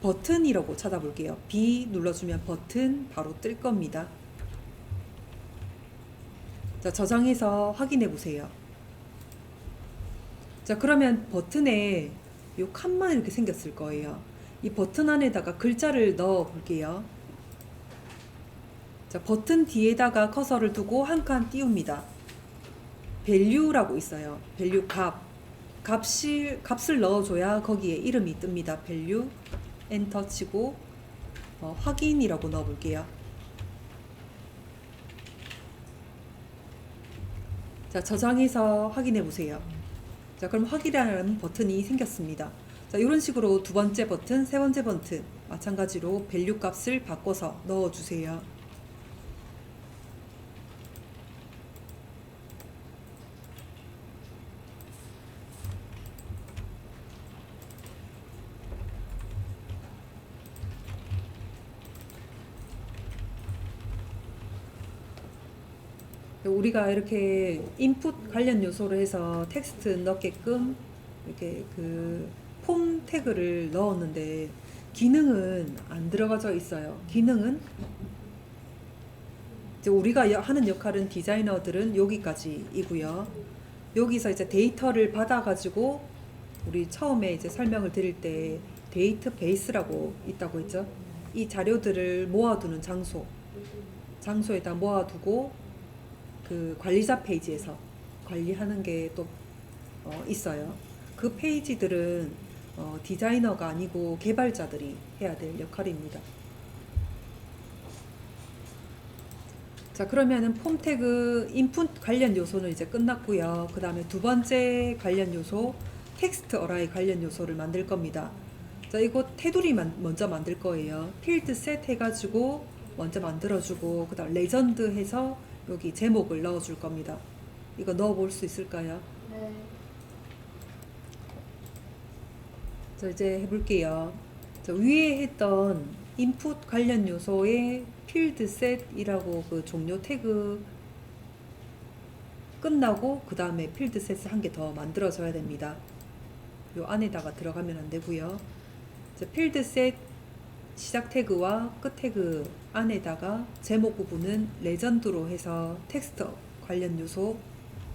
Speaker 1: 버튼이라고 찾아볼게요. B 눌러주면 버튼 바로 뜰 겁니다. 자, 저장해서 확인해 보세요. 자, 그러면 버튼에 요 칸만 이렇게 생겼을 거예요. 이 버튼 안에다가 글자를 넣어 볼게요. 자, 버튼 뒤에다가 커서를 두고 한 칸 띄웁니다. value라고 있어요. value 값을 넣어줘야 거기에 이름이 뜹니다. value 엔터 치고 확인이라고 넣어 볼게요. 자, 저장해서 확인해 보세요. 자, 그럼 확인하는 버튼이 생겼습니다. 자, 이런 식으로 두 번째 버튼, 세 번째 버튼 마찬가지로 밸류 값을 바꿔서 넣어 주세요. 우리가 이렇게 인풋 관련 요소로 해서 텍스트 넣게끔 이렇게 그 폼 태그를 넣었는데 기능은 안 들어가져 있어요. 기능은 이제 우리가 하는 역할은 디자이너들은 여기까지이고요. 여기서 이제 데이터를 받아가지고 우리 처음에 이제 설명을 드릴 때 데이터베이스라고 있다고 했죠. 이 자료들을 모아두는 장소에다 모아두고 그 관리자 페이지에서 관리하는 게 또 있어요. 그 페이지들은 디자이너가 아니고 개발자들이 해야 될 역할입니다. 자, 그러면은 폼 태그 인풋 관련 요소는 이제 끝났고요. 그 다음에 두 번째 관련 요소 텍스트 어라이 관련 요소를 만들 겁니다. 자, 이거 테두리 먼저 만들 거예요. 필드 셋 해가지고 먼저 만들어주고 그 다음 레전드 해서 여기 제목을 넣어줄 겁니다. 이거 넣어볼 수 있을까요?
Speaker 4: 네.
Speaker 1: 자, 이제 해볼게요. 자, 위에 했던 인풋 관련 요소의 필드 셋이라고 그 종료 태그 끝나고 그 다음에 필드셋을 한 개 더 만들어줘야 됩니다. 요 안에다가 들어가면 안 되고요. 자, 필드셋 시작 태그와 끝 태그 안에다가 제목 부분은 레전드로 해서 텍스트 관련 요소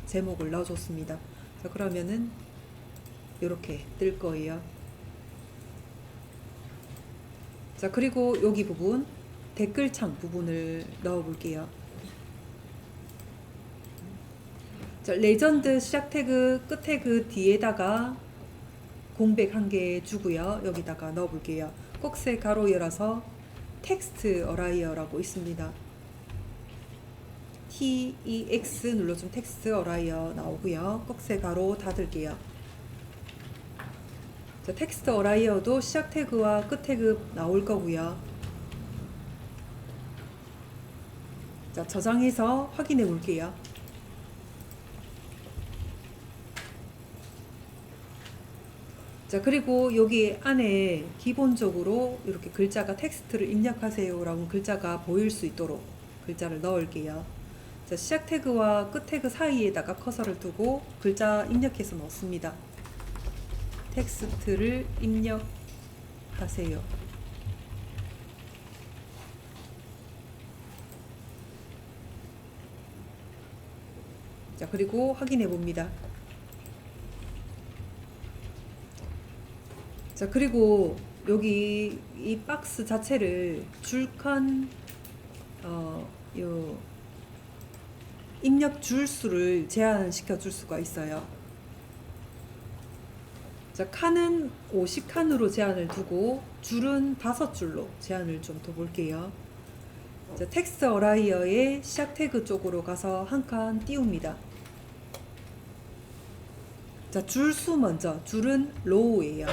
Speaker 1: 제목을 넣어줬습니다. 자, 그러면은 이렇게 뜰 거예요. 자, 그리고 여기 부분 댓글창 부분을 넣어 볼게요. 자, 레전드 시작 태그 끝 태그 뒤에다가 공백 한 개 주고요. 여기다가 넣어 볼게요. 꼭세 가로 열어서 텍스트 어라이어라고 있습니다. TEX 눌러주면 텍스트 어라이어 나오고요. 꼭세 가로 닫을게요. 자, 텍스트 어라이어도 시작 태그와 끝 태그 나올 거고요. 자, 저장해서 확인해 볼게요. 자, 그리고 여기 안에 기본적으로 이렇게 글자가 텍스트를 입력하세요 라고 글자가 보일 수 있도록 글자를 넣을게요. 자, 시작 태그와 끝 태그 사이에다가 커서를 두고 글자 입력해서 넣습니다. 텍스트를 입력하세요. 자, 그리고 확인해 봅니다. 자, 그리고 여기 이 박스 자체를 줄칸 요 입력 줄수를 제한시켜 줄 수가 있어요. 자, 칸은 50칸으로 제한을 두고 줄은 5줄로 제한을 좀 둬 볼게요. 자, 텍스트 어라이어의 시작 태그 쪽으로 가서 한 칸 띄웁니다. 자, 줄수 먼저. 줄은 로우예요.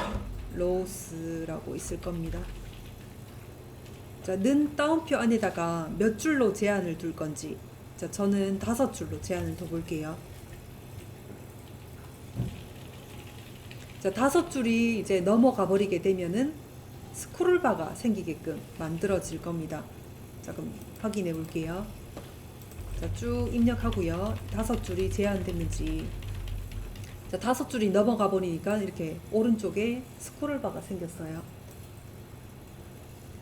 Speaker 1: 로우스라고 있을 겁니다. 자, 는 따옴표 안에다가 몇 줄로 제한을 둘 건지. 자, 저는 5줄로 제한을 둬 볼게요. 자, 5줄이 이제 넘어가 버리게 되면은 스크롤바가 생기게끔 만들어질 겁니다. 자, 그럼 확인해 볼게요. 자, 쭉 입력하고요. 5줄이 제한됐는지. 자, 5줄이 넘어가 버리니까 이렇게 오른쪽에 스크롤바가 생겼어요.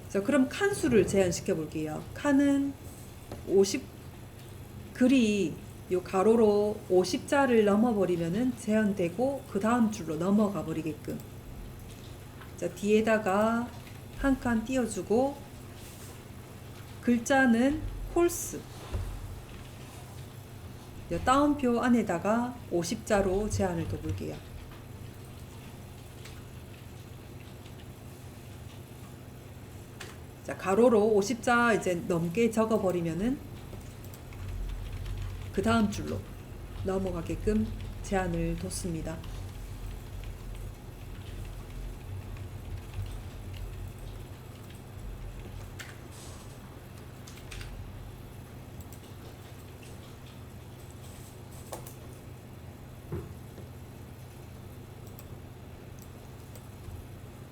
Speaker 1: 자, 그럼 칸수를 제한시켜 볼게요. 칸은 50, 글이 요 가로로 50자를 넘어버리면은 제한되고 그 다음 줄로 넘어가 버리게끔. 자, 뒤에다가 한 칸 띄워주고 글자는 홀스. 따옴표 안에다가 50자로 제한을 둬 볼게요. 자, 가로로 50자 이제 넘게 적어 버리면은 그 다음 줄로 넘어가게끔 제한을 뒀습니다.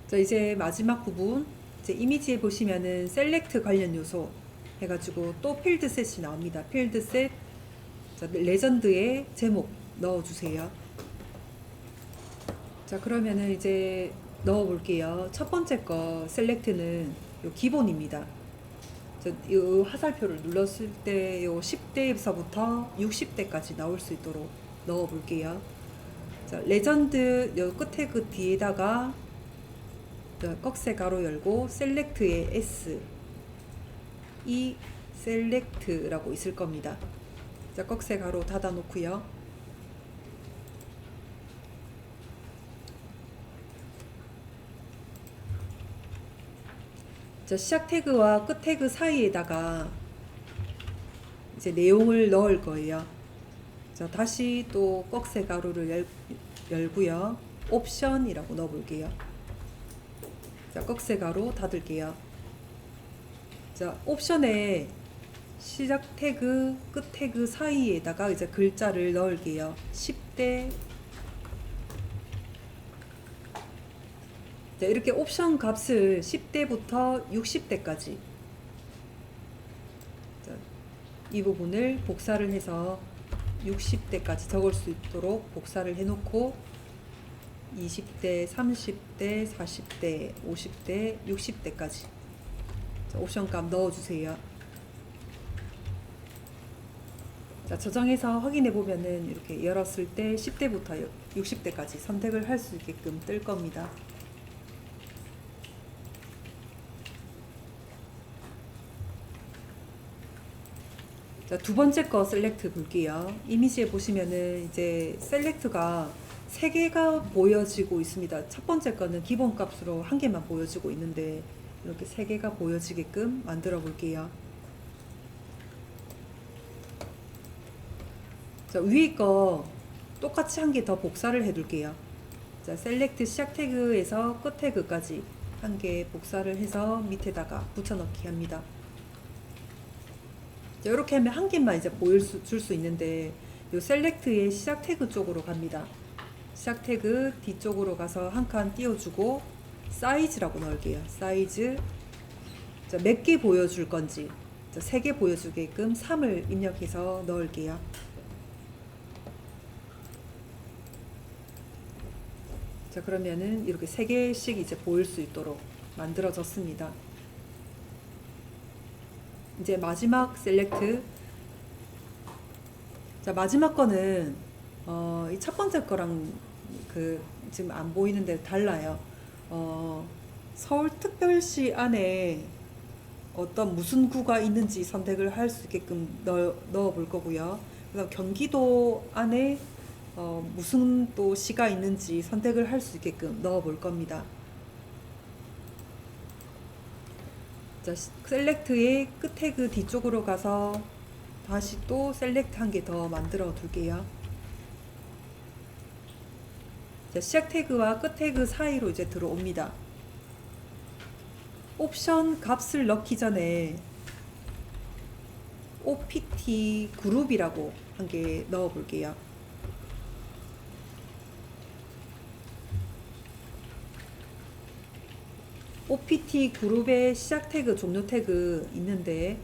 Speaker 1: 자, 이제 마지막 부분, 이제 이미지에 보시면은 셀렉트 관련 요소 해가지고 또 필드셋이 나옵니다. 필드셋, 자, 레전드의 제목 넣어주세요. 자, 그러면은 이제 넣어볼게요. 첫 번째 거 셀렉트는 요 기본입니다. 이 화살표를 눌렀을 때 요 10대에서부터 60대까지 나올 수 있도록 넣어볼게요. 자, 레전드 요 끝에 그 뒤에다가 꺽쇠 가로 열고 셀렉트의 S 이 셀렉트라고 있을 겁니다. 자, 꺽쇠 가로 닫아 놓고요. 자, 시작 태그와 끝 태그 사이에다가 이제 내용을 넣을 거예요. 자, 다시 또 꺽쇠 가로를 열고요. 옵션이라고 넣어 볼게요. 자, 꺽쇠 가로 닫을게요. 자, 옵션에 시작 태그, 끝 태그 사이에다가 이제 글자를 넣을게요. 10대. 자, 이렇게 옵션 값을 10대부터 60대까지. 자, 이 부분을 복사를 해서 60대까지 적을 수 있도록 복사를 해놓고 20대, 30대, 40대, 50대, 60대까지 옵션값 넣어주세요. 자, 저장해서 확인해 보면은 이렇게 열었을 때 10대부터 60대까지 선택을 할 수 있게끔 뜰 겁니다. 자, 두 번째 거 셀렉트 볼게요. 이미지에 보시면은 이제 셀렉트가 3개가 보여지고 있습니다. 첫 번째 거는 기본 값으로 1개만 보여지고 있는데 이렇게 3개가 보여지게끔 만들어 볼게요. 자, 위에 거 똑같이 1개 더 복사를 해 둘게요. 자, 셀렉트 시작 태그에서 끝 태그까지 1개 복사를 해서 밑에다가 붙여넣기 합니다. 자, 이렇게 하면 1개만 이제 줄 수 있는데 요 셀렉트의 시작 태그 쪽으로 갑니다. 시작 태그 뒤쪽으로 가서 한 칸 띄워주고 사이즈라고 넣을게요. 사이즈. 자, 몇 개 보여줄 건지. 자, 3개 보여주게끔 3을 입력해서 넣을게요. 자, 그러면은 이렇게 3개씩 이제 보일 수 있도록 만들어졌습니다. 이제 마지막 셀렉트. 자, 마지막 거는 이 첫 번째 거랑 지금 안 보이는데 달라요. 서울특별시 안에 어떤 무슨 구가 있는지 선택을 할 수 있게끔 넣어 볼 거고요. 그다음 경기도 안에 무슨 또 시가 있는지 선택을 할 수 있게끔 넣어 볼 겁니다. 자, 셀렉트의 끝 태그 뒤쪽으로 가서 다시 또 셀렉트 1개 더 만들어 둘게요. 자, 시작 태그와 끝 태그 사이로 이제 들어옵니다. 옵션 값을 넣기 전에 OPT 그룹이라고 1개 넣어 볼게요. OPT 그룹의 시작 태그, 종료 태그 있는데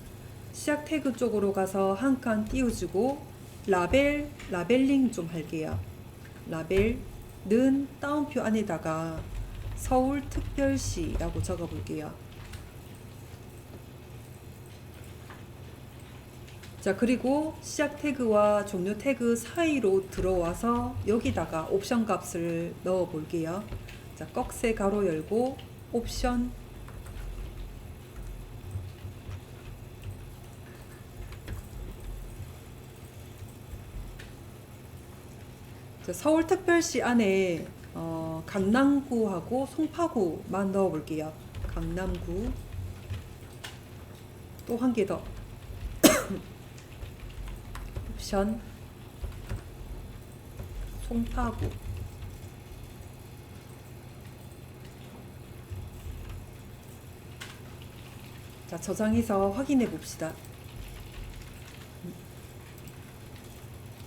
Speaker 1: 시작 태그 쪽으로 가서 한 칸 띄워주고 라벨링 좀 할게요. 라벨은 따옴표 안에다가 서울특별시라고 적어 볼게요. 자, 그리고 시작 태그와 종료 태그 사이로 들어와서 여기다가 옵션 값을 넣어 볼게요. 자, 꺽쇠 가로 열고 옵션 자, 서울특별시 안에 강남구하고 송파구만 넣어 볼게요. 강남구 또 1개 더 옵션 송파구. 자, 저장해서 확인해 봅시다.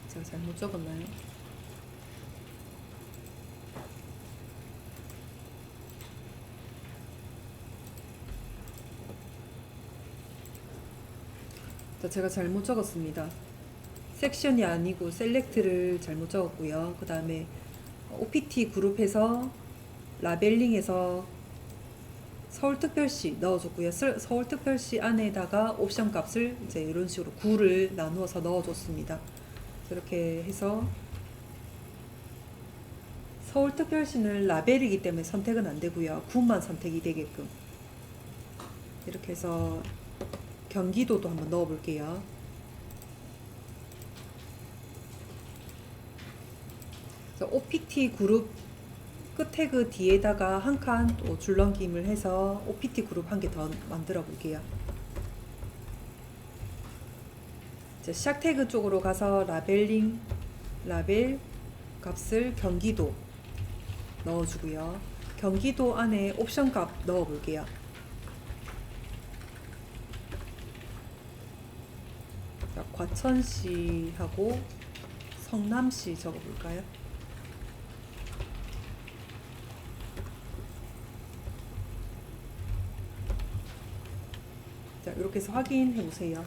Speaker 1: 제가 잘못 적었나요? 자, 제가 잘못 적었습니다. 섹션이 아니고 셀렉트를 잘못 적었고요. 그 다음에 OPT 그룹에서 라벨링에서 서울특별시 넣어줬고요. 서울특별시 안에다가 옵션 값을 이제 이런 식으로 구를 나누어서 넣어줬습니다. 이렇게 해서 서울특별시는 라벨이기 때문에 선택은 안 되고요. 구만 선택이 되게끔 이렇게 해서 경기도도 한번 넣어 볼게요. OPT 그룹 끝 태그 뒤에다가 한 칸 또 줄넘김을 해서 OPT 그룹 1개 더 만들어 볼게요. 자, 시작 태그 쪽으로 가서 라벨 값을 경기도 넣어주고요. 경기도 안에 옵션 값 넣어 볼게요. 자, 과천시하고 성남시 적어 볼까요? 자, 이렇게 해서 확인해 보세요.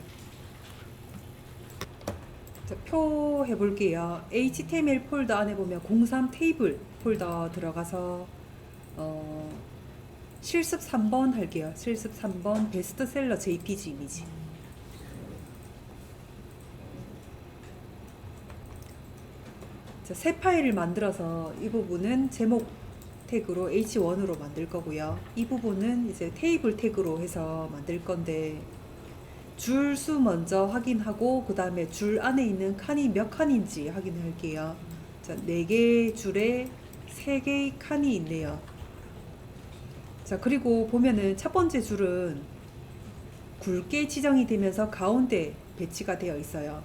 Speaker 1: 자, 표 해볼게요. HTML 폴더 안에 보면 03 테이블 폴더 들어가서 실습 3번 할게요. 실습 3번 베스트셀러 JPG 이미지. 자, 새 파일을 만들어서 이 부분은 제목 태그로 H1으로 만들 거고요. 이 부분은 이제 테이블 태그로 해서 만들 건데 줄 수 먼저 확인하고 그 다음에 줄 안에 있는 칸이 몇 칸인지 확인할게요. 자, 4개의 줄에 3개의 칸이 있네요. 자, 그리고 보면은 첫 번째 줄은 굵게 지정이 되면서 가운데 배치가 되어 있어요.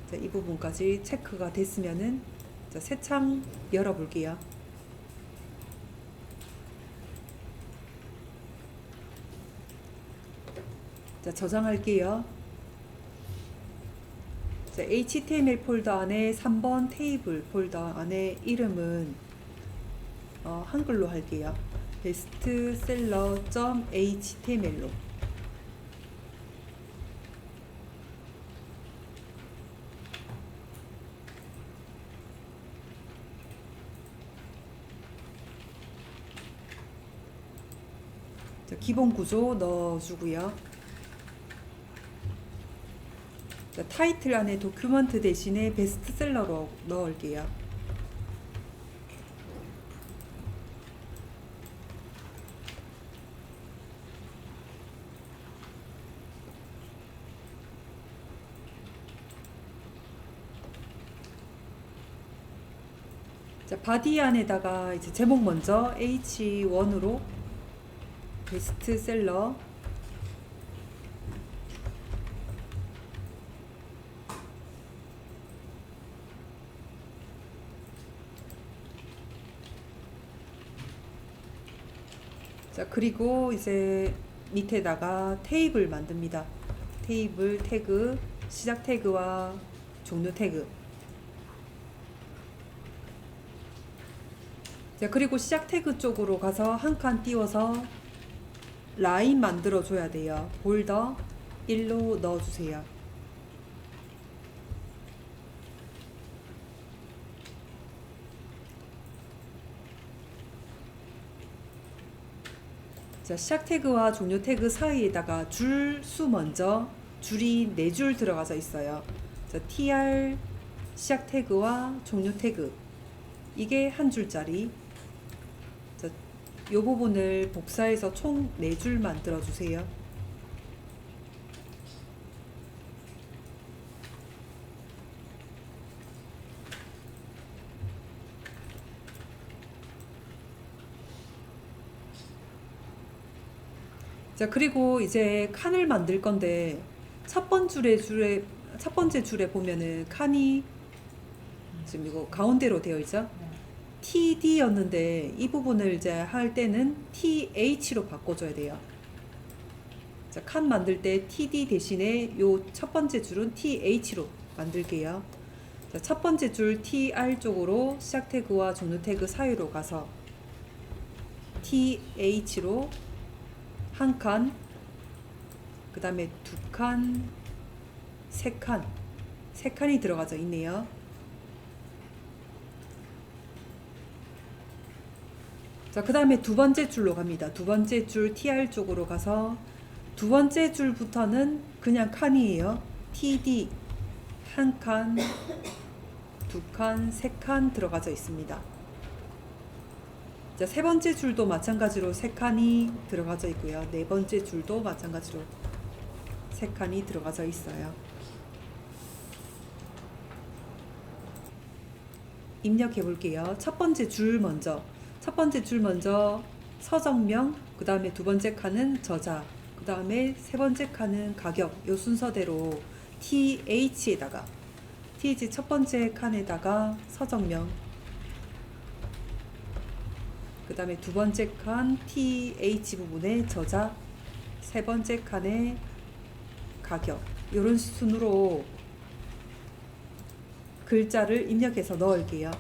Speaker 1: 자, 이 부분까지 체크가 됐으면은 자, 새 창 열어볼게요. 자, 저장할게요. 자, HTML 폴더 안에 3번 테이블 폴더 안에 이름은 한글로 할게요. 베스트셀러.html로. 자, 기본 구조 넣어주고요. 자, 타이틀 안에 도큐먼트 대신에 베스트셀러로 넣을게요. 자, 바디 안에다가 이제 제목 먼저 H1으로 베스트셀러. 자, 그리고 이제 밑에다가 테이블 만듭니다. 테이블 태그, 시작 태그와 종료 태그. 자, 그리고 시작 태그 쪽으로 가서 한 칸 띄워서 라인 만들어 줘야 돼요. 볼더 1로 넣어 주세요. 자, 시작 태그와 종료 태그 사이에다가 줄 수 먼저 줄이 4줄 들어가져 있어요. 자, tr 시작 태그와 종료 태그 이게 한 줄짜리. 자, 요 부분을 복사해서 총 4줄 만들어 주세요. 자, 그리고 이제 칸을 만들 건데 첫 번째 줄에 보면은 칸이 지금 이거 가운데로 되어 있죠? TD였는데 이 부분을 이제 할 때는 TH로 바꿔줘야 돼요. 자, 칸 만들 때 TD 대신에 요 첫 번째 줄은 TH로 만들게요. 자, 첫 번째 줄 TR 쪽으로 시작 태그와 종료 태그 사이로 가서 TH로 한 칸, 그 다음에 두 칸, 세 칸이 들어가져 있네요. 자, 그 다음에 두 번째 줄로 갑니다. 두 번째 줄 TR 쪽으로 가서 두 번째 줄부터는 그냥 칸이에요. TD 한 칸, 두 칸, 세 칸 들어가져 있습니다. 자, 세 번째 줄도 마찬가지로 세 칸이 들어가져 있고요. 네 번째 줄도 마찬가지로 세 칸이 들어가져 있어요. 입력해 볼게요. 첫 번째 줄 먼저 서정명, 그 다음에 두 번째 칸은 저자, 그 다음에 세 번째 칸은 가격. 요 순서대로 TH에다가 TH 첫 번째 칸에다가 서정명, 그 다음에 두 번째 칸 TH 부분에 저자, 세 번째 칸에 가격. 이런 순으로 글자를 입력해서 넣을게요.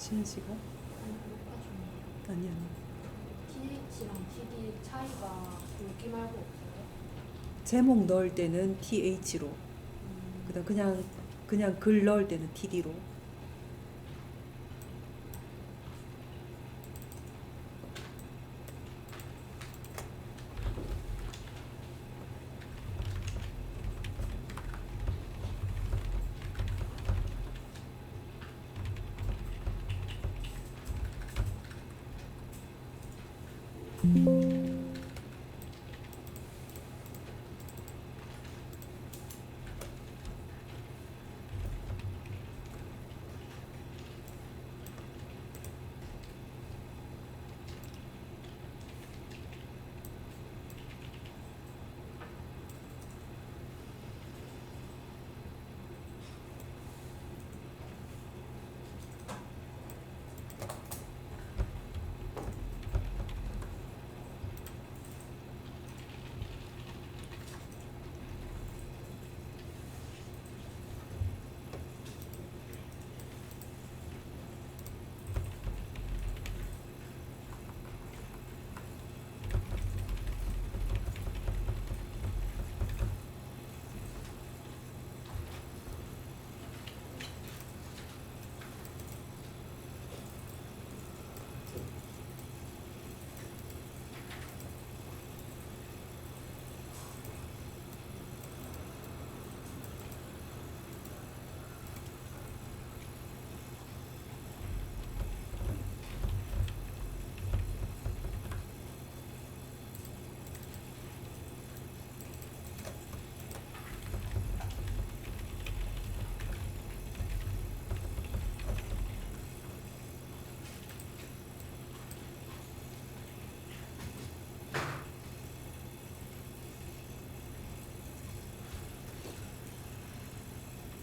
Speaker 1: 쉬는 시간? 아니.
Speaker 4: TH랑 TD 차이가 여기 말고 없어요?
Speaker 1: 제목 넣을 때는 TH로. 그다음 그냥 글 넣을 때는 TD로.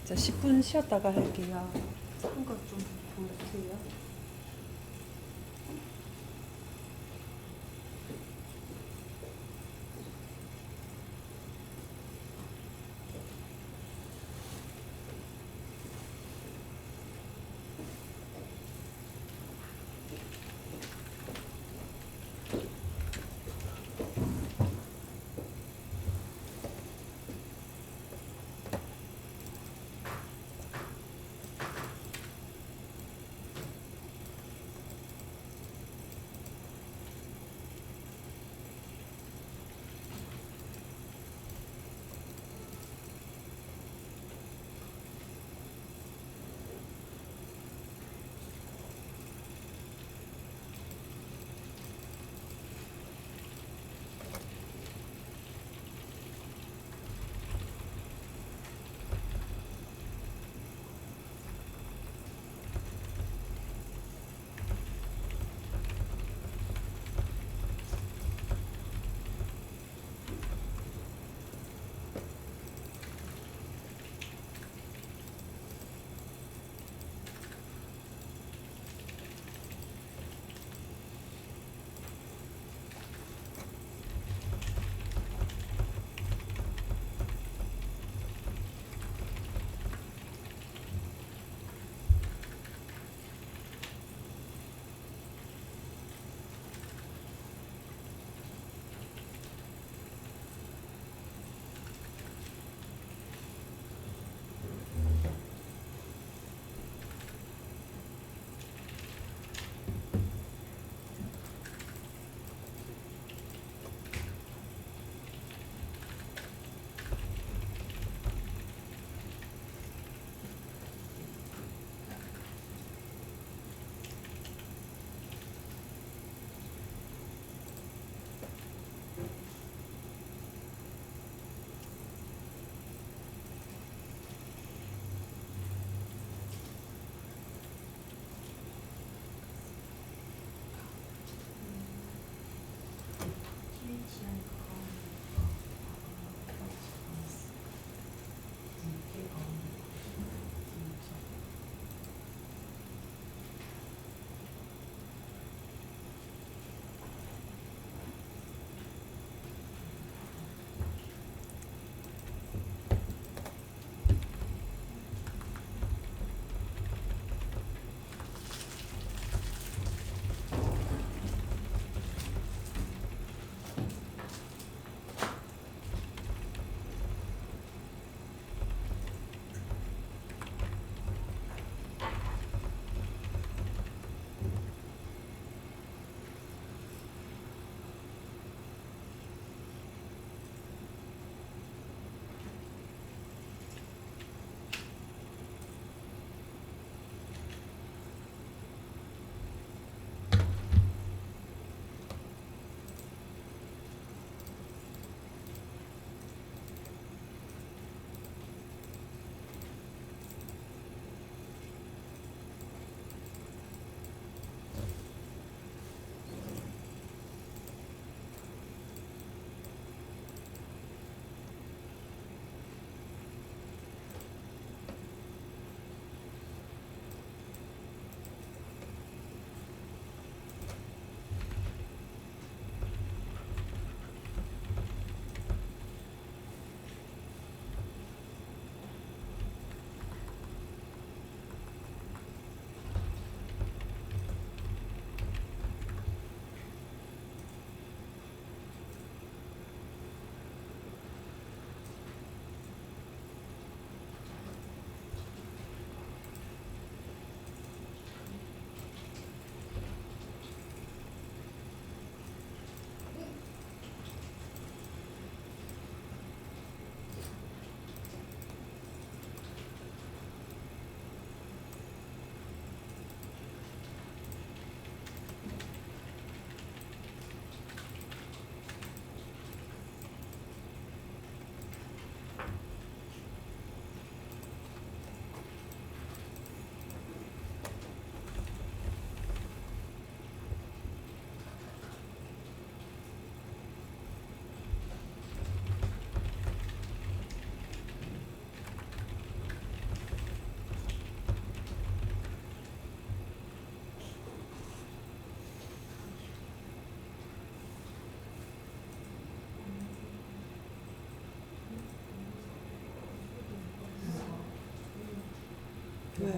Speaker 1: 자, 10분 쉬었다가 할게요. 한것 좀 보여주세요. 왜?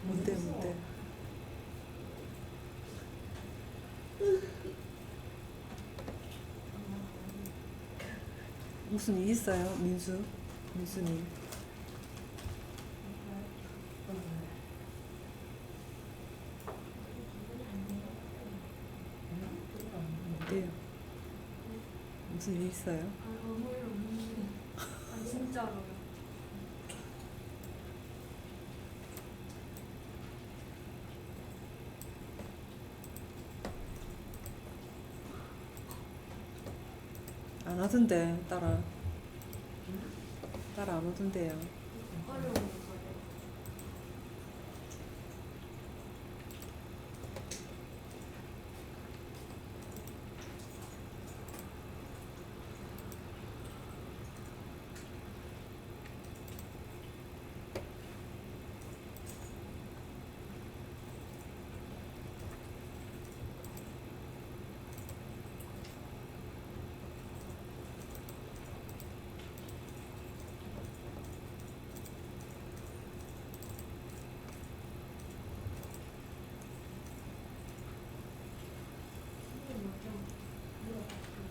Speaker 1: 뭔데? 무슨 일 있어요, 민수님? 네. 무슨 일 있어요?
Speaker 4: 아무 일 없는데. 아 진짜로요.
Speaker 1: 안 하던데 따라 안 오던데요.
Speaker 4: 어려운 거예요.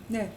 Speaker 1: 네.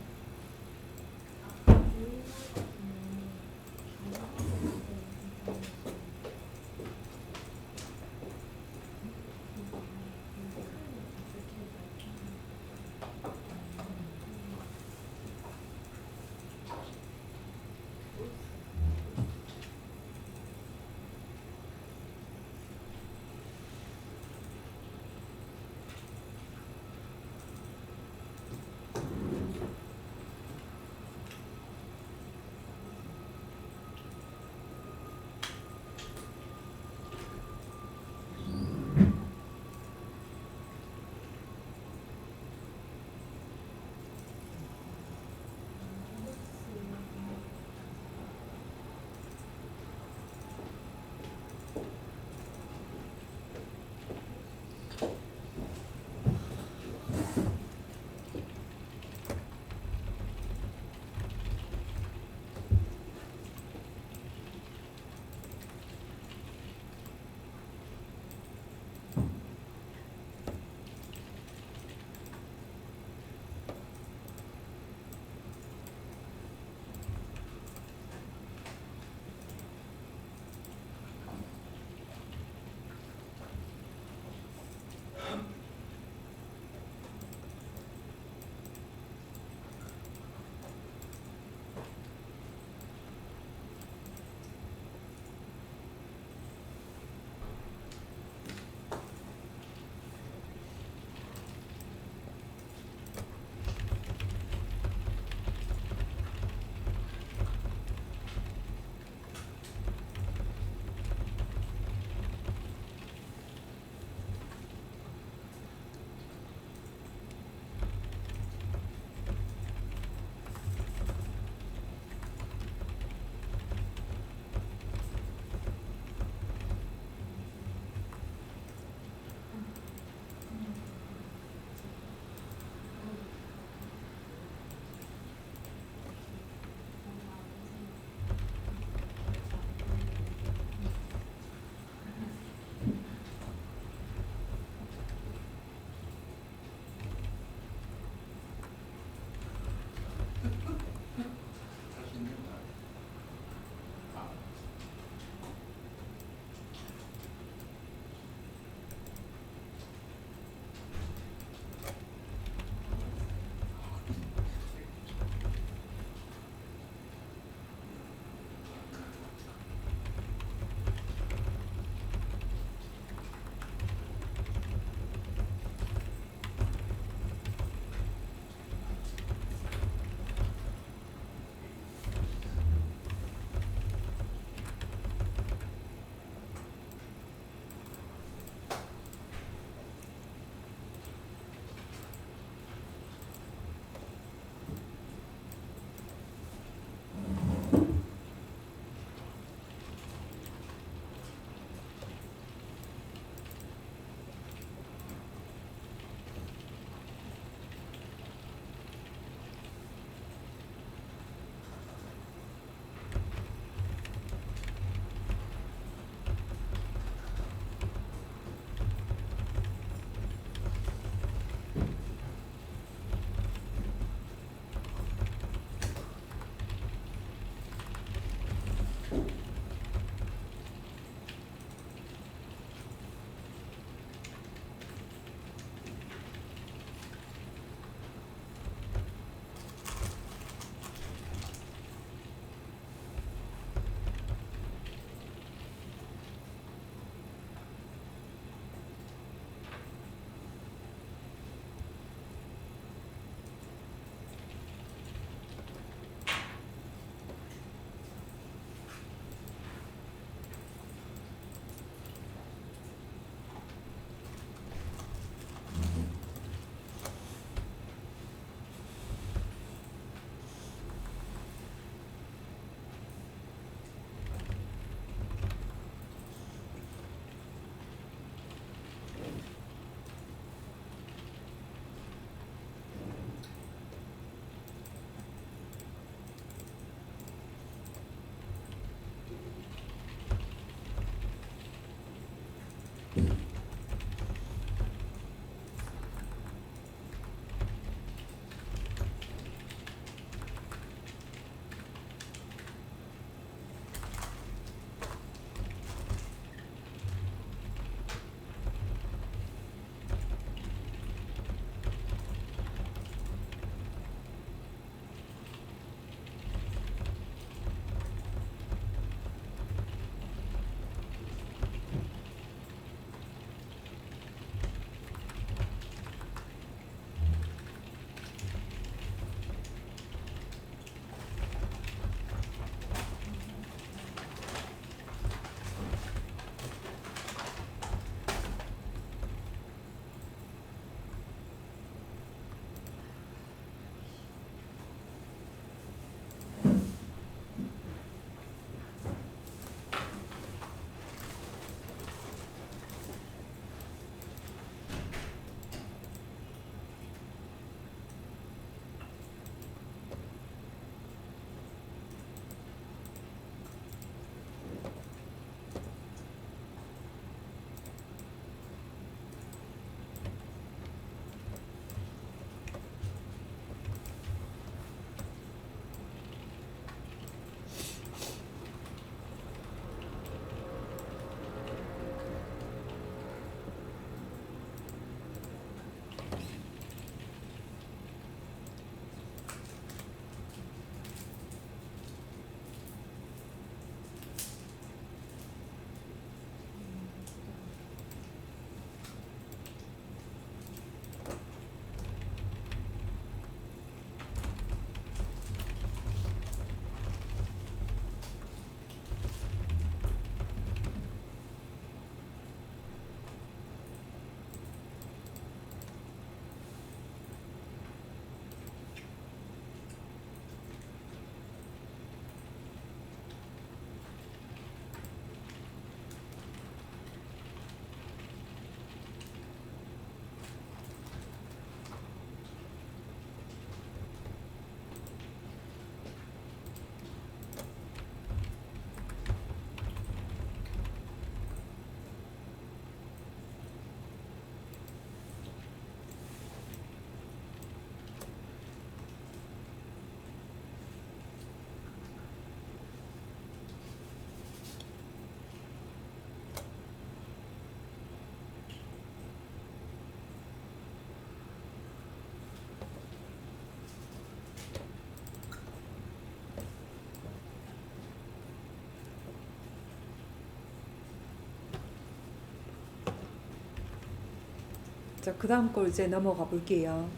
Speaker 1: 자, 그 다음 걸 이제 넘어가 볼게요.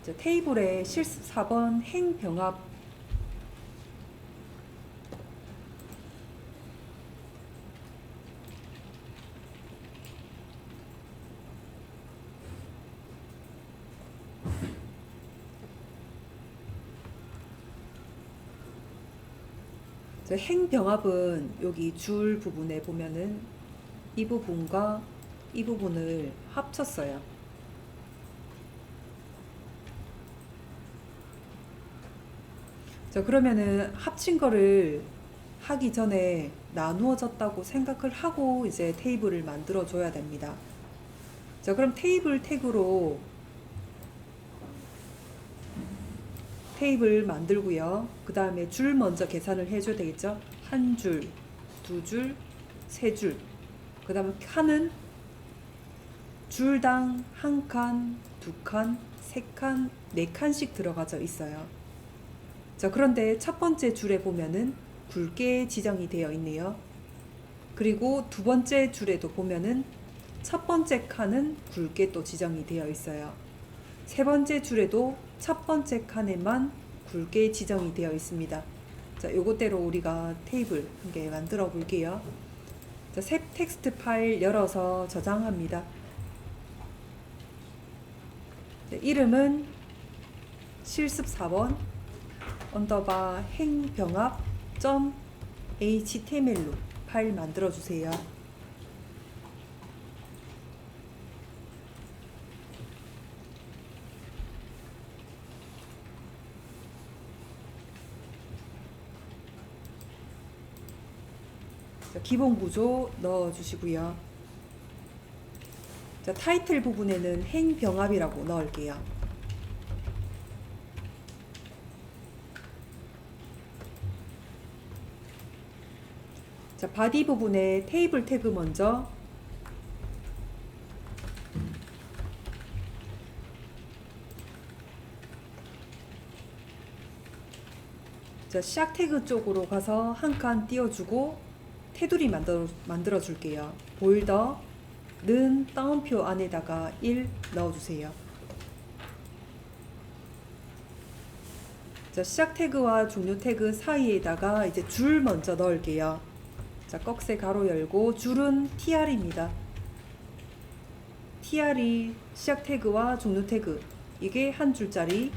Speaker 1: 자, 테이블에 실습 4번 행병합. 자, 행병합은 여기 줄 부분에 보면은 이 부분과 이 부분을 합쳤어요. 자, 그러면은 합친 거를 하기 전에 나누어졌다고 생각을 하고 이제 테이블을 만들어 줘야 됩니다. 자, 그럼 테이블 태그로 테이블 만들고요. 그 다음에 줄 먼저 계산을 해줘야 되겠죠. 한 줄, 두 줄, 세 줄. 그 다음에 칸은 줄당 한 칸, 두 칸, 세 칸, 네 칸씩 들어가져 있어요. 자, 그런데 첫 번째 줄에 보면은 굵게 지정이 되어 있네요. 그리고 두 번째 줄에도 보면은 첫 번째 칸은 굵게 또 지정이 되어 있어요. 세 번째 줄에도 첫 번째 칸에만 굵게 지정이 되어 있습니다. 자, 요것대로 우리가 테이블 한 개 만들어 볼게요. 자, 새 텍스트 파일 열어서 저장합니다. 자, 이름은 실습 4번 언더바 행병합 .html로 파일 만들어 주세요. 자, 기본 구조 넣어 주시고요. 자, 타이틀 부분에는 행병합이라고 넣을게요. 자, 바디 부분에 테이블 태그 먼저 자, 시작 태그 쪽으로 가서 한 칸 띄워주고 테두리 만들어 줄게요. 볼더는 따옴표 안에다가 1 넣어주세요. 자, 시작 태그와 종료 태그 사이에다가 이제 줄 먼저 넣을게요. 자, 꺽쇠 가로 열고 줄은 tr입니다. tr이 시작 태그와 종료 태그 이게 한 줄짜리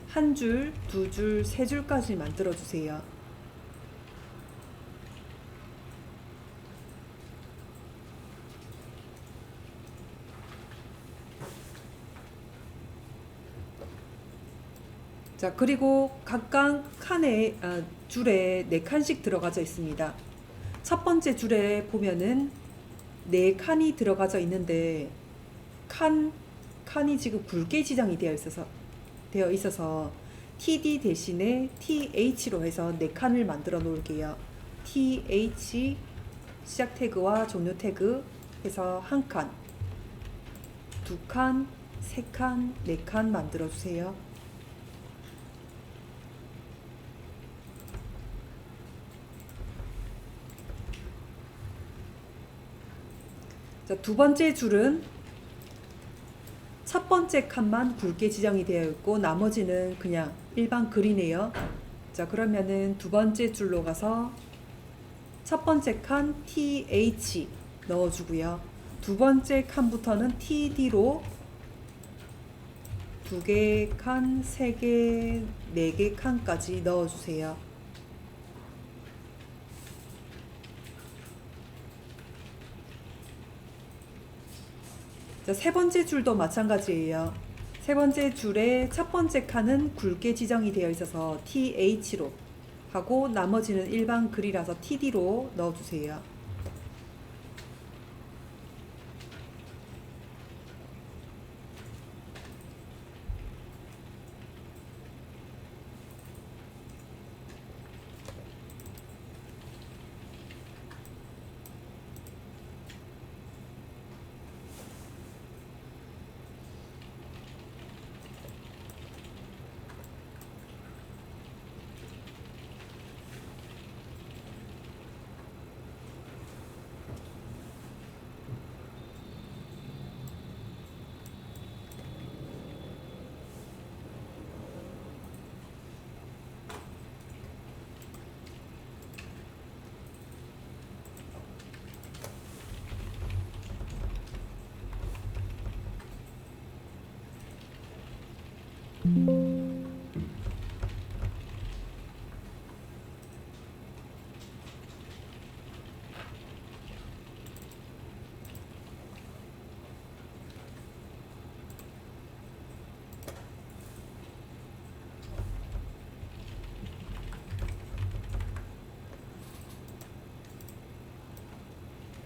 Speaker 1: 한 줄, 두 줄, 세 줄까지 만들어 주세요. 자, 그리고 각각 줄에 4칸씩 들어가져 있습니다. 첫 번째 줄에 보면은 4칸이 들어가져 있는데 칸이 지금 굵게 지정이 되어 있어서 TD 대신에 TH로 해서 4칸을 만들어 놓을게요. TH 시작 태그와 종료 태그 해서 한 칸, 두 칸, 세 칸, 4칸 만들어 주세요. 자, 두 번째 줄은 첫 번째 칸만 굵게 지정이 되어 있고 나머지는 그냥 일반 글이네요. 자, 그러면은 두 번째 줄로 가서 첫 번째 칸 TH 넣어주고요. 두 번째 칸부터는 TD로 2개 칸, 3개, 4개 칸까지 넣어주세요. 자, 세 번째 줄도 마찬가지예요. 세 번째 줄의 첫 번째 칸은 굵게 지정이 되어 있어서 TH로 하고 나머지는 일반 글이라서 TD로 넣어주세요.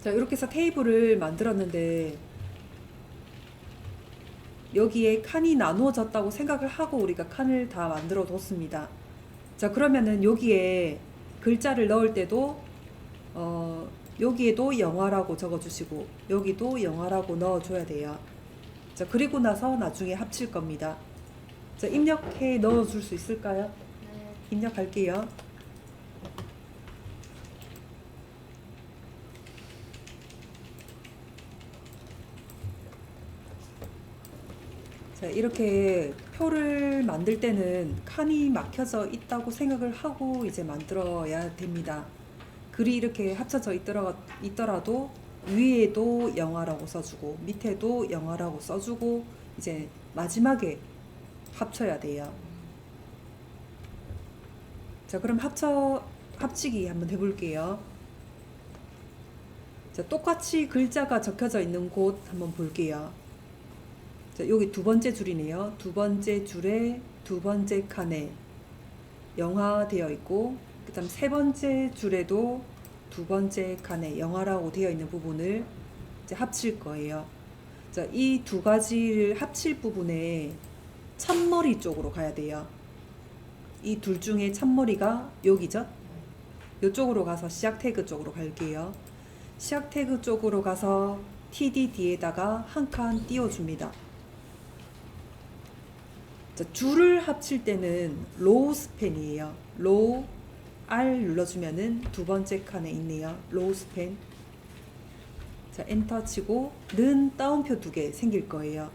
Speaker 1: 자, 이렇게 해서 테이블을 만들었는데 여기에 칸이 나누어졌다고 생각을 하고 우리가 칸을 다 만들어 뒀습니다. 자, 그러면은 여기에 글자를 넣을 때도 여기에도 영화라고 적어주시고 여기도 영화라고 넣어줘야 돼요. 자, 그리고 나서 나중에 합칠 겁니다. 자, 입력해 넣어줄 수 있을까요?
Speaker 4: 네.
Speaker 1: 입력할게요. 자, 이렇게 표를 만들 때는 칸이 막혀져 있다고 생각을 하고 이제 만들어야 됩니다. 글이 이렇게 합쳐져 있더라도 위에도 영화라고 써주고 밑에도 영화라고 써주고 이제 마지막에 합쳐야 돼요. 자, 그럼 합치기 한번 해볼게요. 자, 똑같이 글자가 적혀져 있는 곳 한번 볼게요. 자, 여기 두 번째 줄이네요. 두 번째 줄에 두 번째 칸에 영화 되어 있고, 그 다음 세 번째 줄에도 두 번째 칸에 영화라고 되어 있는 부분을 이제 합칠 거예요. 자, 이 두 가지를 합칠 부분에 첫머리 쪽으로 가야 돼요. 이 둘 중에 첫머리가 여기죠? 이쪽으로 가서 시작 태그 쪽으로 갈게요. 시작 태그 쪽으로 가서 TD 뒤에다가 한 칸 띄워줍니다. 자, 줄을 합칠 때는 로우 스팬이에요. 로우 R 눌러주면은 두 번째 칸에 있네요. 로우 스팬. 자, 엔터 치고 는 따옴표 두 개 생길 거예요.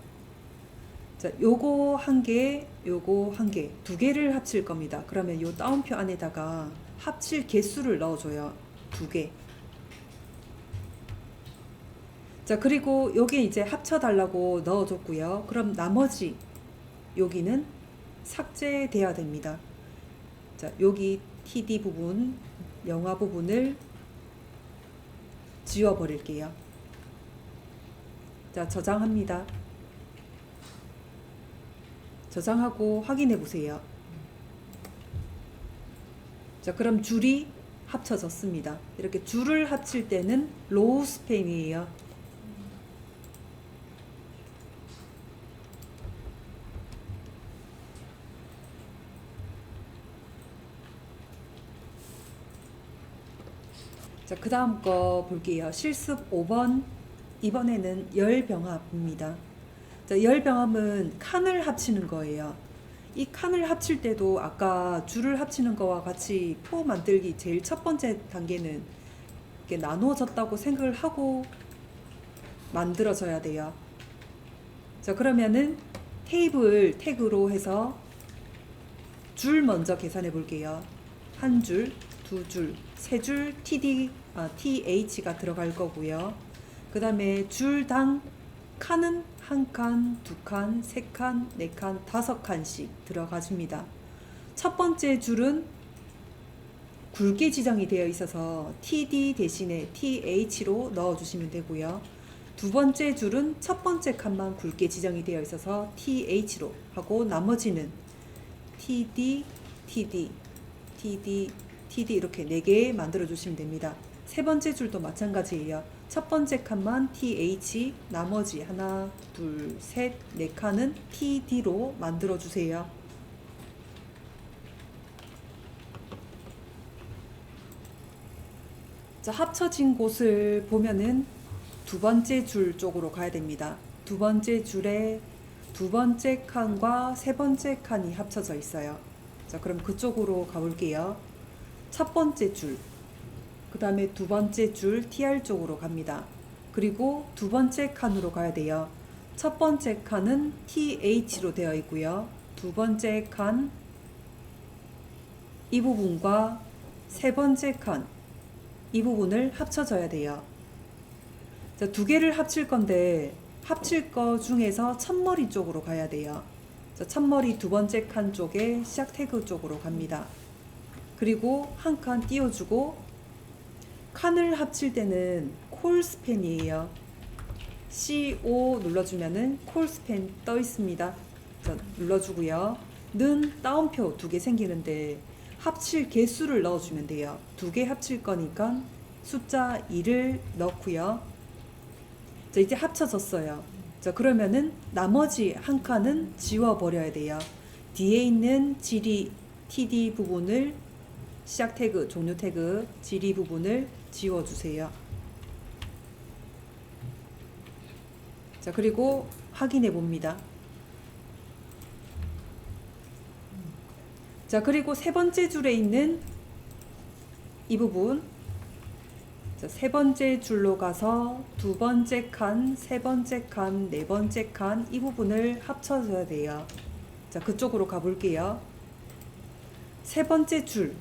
Speaker 1: 자, 요거 한 개, 요거 한 개, 두 개를 합칠 겁니다. 그러면 요 따옴표 안에다가 합칠 개수를 넣어줘요. 두 개. 자, 그리고 여기 이제 합쳐달라고 넣어줬고요. 그럼 나머지 여기는 삭제돼야 됩니다. 자, 여기 TD 부분, 영화 부분을 지워버릴게요. 자, 저장합니다. 저장하고 확인해 보세요. 자, 그럼 줄이 합쳐졌습니다. 이렇게 줄을 합칠 때는 로우 스팬이에요. 자, 그 다음 거 볼게요. 실습 5번. 이번에는 열병합입니다. 자, 열병합은 칸을 합치는 거예요. 이 칸을 합칠 때도 아까 줄을 합치는 거와 같이 표 만들기 제일 첫 번째 단계는 이렇게 나누어졌다고 생각을 하고 만들어져야 돼요. 자, 그러면은 테이블 태그로 해서 줄 먼저 계산해 볼게요. 한 줄, 두 줄, 세 줄 TH가 들어갈 거고요. 그 다음에 줄당 칸은 한 칸, 두 칸, 세 칸, 네 칸, 다섯 칸씩 들어가줍니다. 첫 번째 줄은 굵게 지정이 되어 있어서 TD 대신에 TH로 넣어주시면 되고요. 두 번째 줄은 첫 번째 칸만 굵게 지정이 되어 있어서 TH로 하고 나머지는 TD, TD, TD, TD 이렇게 4개 만들어 주시면 됩니다. 세 번째 줄도 마찬가지예요. 첫 번째 칸만 TH, 나머지 하나, 둘, 셋, 네 칸은 TD로 만들어 주세요. 자, 합쳐진 곳을 보면은 두 번째 줄 쪽으로 가야 됩니다. 두 번째 줄에 두 번째 칸과 세 번째 칸이 합쳐져 있어요. 자, 그럼 그쪽으로 가볼게요. 첫 번째 줄, 그 다음에 두 번째 줄 TR 쪽으로 갑니다. 그리고 두 번째 칸으로 가야 돼요. 첫 번째 칸은 TH로 되어 있고요. 두 번째 칸, 이 부분과 세 번째 칸, 이 부분을 합쳐져야 돼요. 자, 두 개를 합칠 건데 합칠 거 중에서 첫머리 쪽으로 가야 돼요. 자, 첫머리 두 번째 칸 쪽에 시작 태그 쪽으로 갑니다. 그리고 한 칸 띄워주고 칸을 합칠 때는 콜 스팬이에요. CO 눌러주면은 콜 스팬 떠 있습니다. 자, 눌러주고요. 는 따옴표 두 개 생기는데 합칠 개수를 넣어주면 돼요. 두 개 합칠 거니까 숫자 2를 넣고요. 자, 이제 합쳐졌어요. 자, 그러면은 나머지 한 칸은 지워버려야 돼요. 뒤에 있는 TD 부분을 시작 태그, 종료 태그, 지리 부분을 지워주세요. 자, 그리고 확인해 봅니다. 자, 그리고 세 번째 줄에 있는 이 부분, 자, 세 번째 줄로 가서 두 번째 칸, 세 번째 칸, 네 번째 칸 이 부분을 합쳐줘야 돼요. 자, 그쪽으로 가볼게요. 세 번째 줄,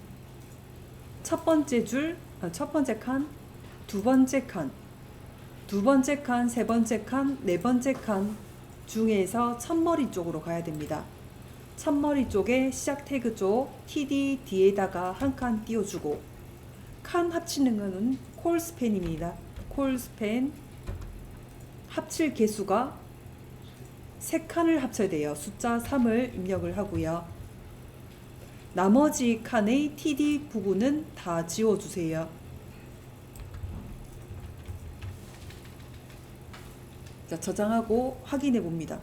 Speaker 1: 첫 번째 줄, 첫 번째 칸, 두 번째 칸, 두 번째 칸, 세 번째 칸, 네 번째 칸 중에서 첫머리 쪽으로 가야 됩니다. 첫머리 쪽에 시작 태그 쪽 TD 뒤에다가 한 칸 띄워주고 칸 합치는 거는 콜 스팬입니다. 콜 스팬 합칠 개수가 세 칸을 합쳐야 돼요. 숫자 3을 입력을 하고요. 나머지 칸의 TD 부분은 다 지워주세요. 자, 저장하고 확인해 봅니다.